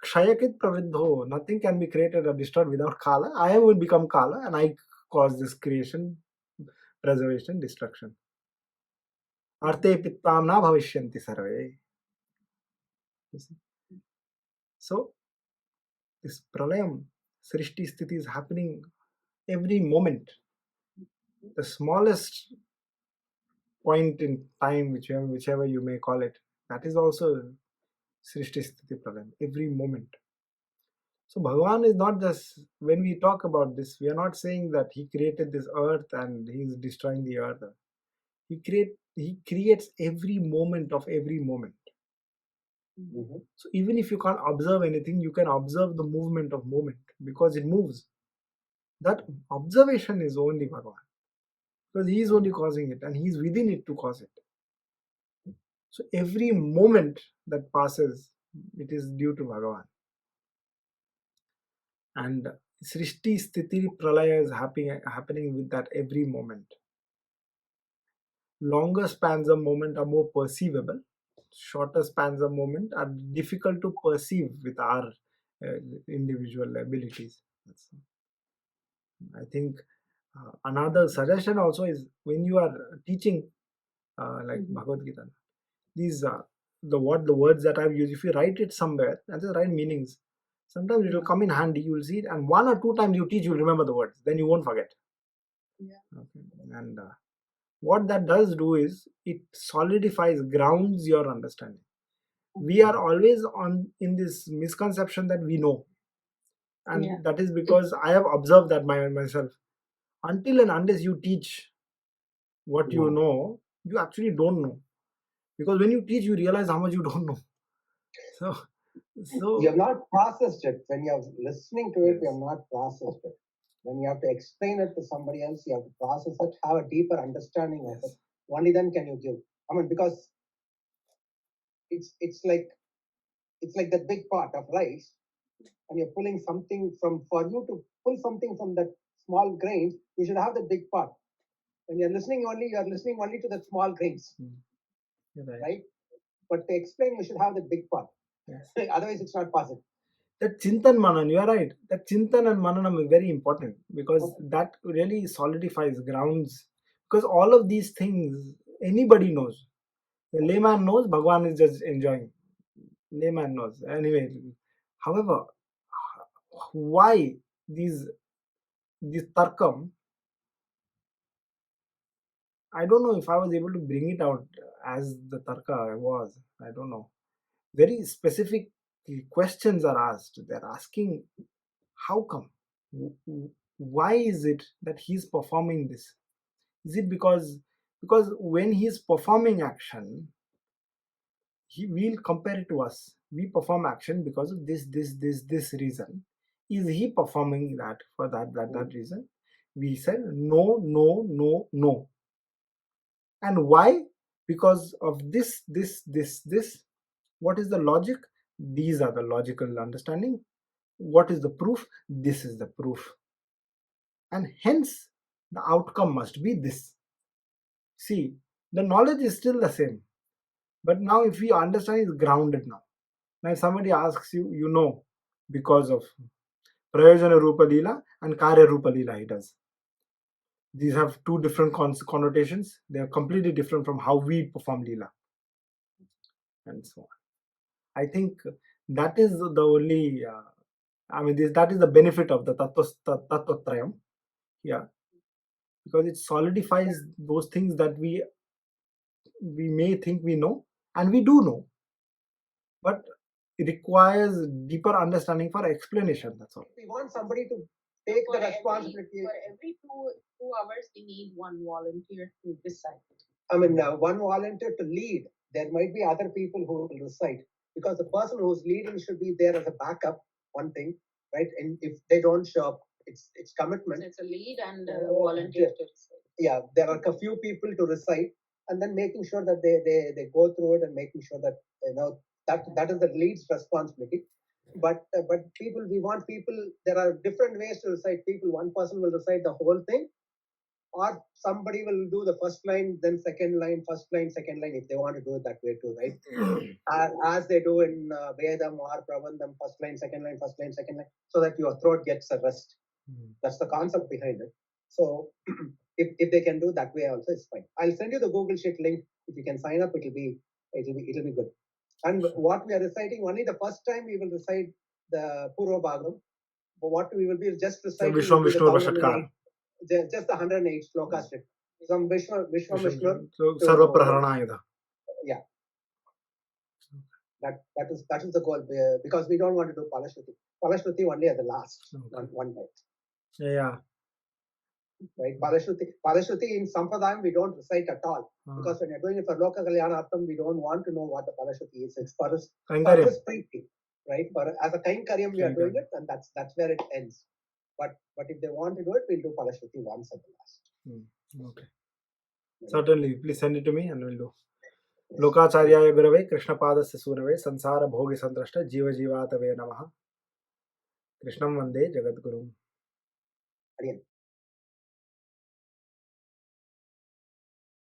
kshayakrit pravriddho. Nothing can be created or destroyed without Kala. I will become Kala and I cause this creation, preservation, destruction. Arte pittam na bhavishyanti sarve. So, this pralayam, srishti sthiti is happening every moment. The smallest point in time, whichever you may call it, that is also srishti sthiti pralayam, every moment. So Bhagavan is not just, when we talk about this, we are not saying that he created this earth and he is destroying the earth. He creates every moment of every moment. Mm-hmm. So even if you can't observe anything, you can observe the movement of moment because it moves. That observation is only Bhagavan. Because he is only causing it and he is within it to cause it. So every moment that passes, it is due to Bhagavan. And Srishti Sthiti Pralaya is happening with that every moment. Longer spans of moment are more perceivable. Shorter spans of moment are difficult to perceive with our individual abilities. I think another suggestion also is when you are teaching like Bhagavad Gita, these the words that I've used, if you write it somewhere and just write meanings, sometimes it will come in handy. You will see it, and 1 or 2 times you teach, you'll remember the words. Then you won't forget. Yeah. Okay. And what that does do is it solidifies, grounds your understanding. We are always in this misconception that we know, and that is because I have observed that myself. Until and unless you teach what you know, you actually don't know. Because when you teach, you realize how much you don't know. So you have not processed it. When you are listening to it, Yes. you have not processed it. When you have to explain it to somebody else, you have to process it, have a deeper understanding of it. Only then can you give. I mean, because it's like that big pot of rice, and you're pulling something for you to pull something from that small grains, you should have the big pot. When you're listening only, you are listening only to the small grains, right? But to explain, you should have the big pot. Yes. Otherwise, it's not possible. That Chintan Manan, you are right. That Chintan and Mananam is very important because that really solidifies, grounds. Because all of these things, anybody knows. The layman knows, Bhagavan is just enjoying. layman knows. Anyway, however, why these tarkam? I don't know if I was able to bring it out as the tarka was. I don't know. Very specific questions are asked. They're asking, how come? Why is it that he's performing this? Is it because when he's performing action, he will compare it to us. We perform action because of this reason. Is he performing that for that reason? We said no, no, no, no. And why? Because of this. What is the logic? These are the logical understanding. What is the proof? This is the proof. And hence, the outcome must be this. See, the knowledge is still the same. But now if we understand, it's grounded now. Now if somebody asks you, you know, because of Prayojana Rupa Leela and Karya Rupa Leela he does. These have two different connotations. They are completely different from how we perform Leela. And so on. I think that is the only, that is the benefit of the Tattwa Trayam. Yeah. Because it solidifies those things that we may think we know, and we do know. But it requires deeper understanding for explanation, that's all. We want somebody to take the responsibility. For every 2 hours, we need one volunteer to recite. I mean, one volunteer to lead. There might be other people who will recite, because the person who's leading should be there as a backup, one thing, right? And if they don't show up, it's commitment. So it's a lead and a volunteer to recite. Yeah, there are a few people to recite, and then making sure that they go through it and making sure that, that is the lead's responsibility. But people, we want people. There are different ways to recite. People, one person will recite the whole thing, or somebody will do the first line, then second line, first line, second line, if they want to do it that way too, right? As they do in Vedam or Prabandham, first line, second line, first line, second line, so that your throat gets a rest. That's the concept behind it. So if they can do that way also, it's fine. I'll send you the Google Sheet link. If you can sign up, it'll be good. And what we are reciting, only the first time we will recite the Purva Bhagam. But what we will be just reciting Vishwam Vishnu Vashatkar. Just the 108 slokas. From Vishwam Vishnu. So Sarva Praharanayudha. Yeah. That is the goal, because we don't want to do Palashruti. Palashruti only at the last, one night. Yeah. Right? Palashruti in Sampradayam we don't recite at all. Because when you're doing it for Loka Kalyanartham, we don't want to know what the Palashruti is. It's for us preeti, right? As a Kainkaryam we are doing it, and that's where it ends. But if they want to do it, we'll do Palashruti once at the last. Okay. Certainly, please send it to me and we'll do. Lokacharyaya Gurave Krishnapadasya Surave Sansara Bhogi Santrashta Jiva Jivatave Namaha Krishnam Vande Jagadgurum.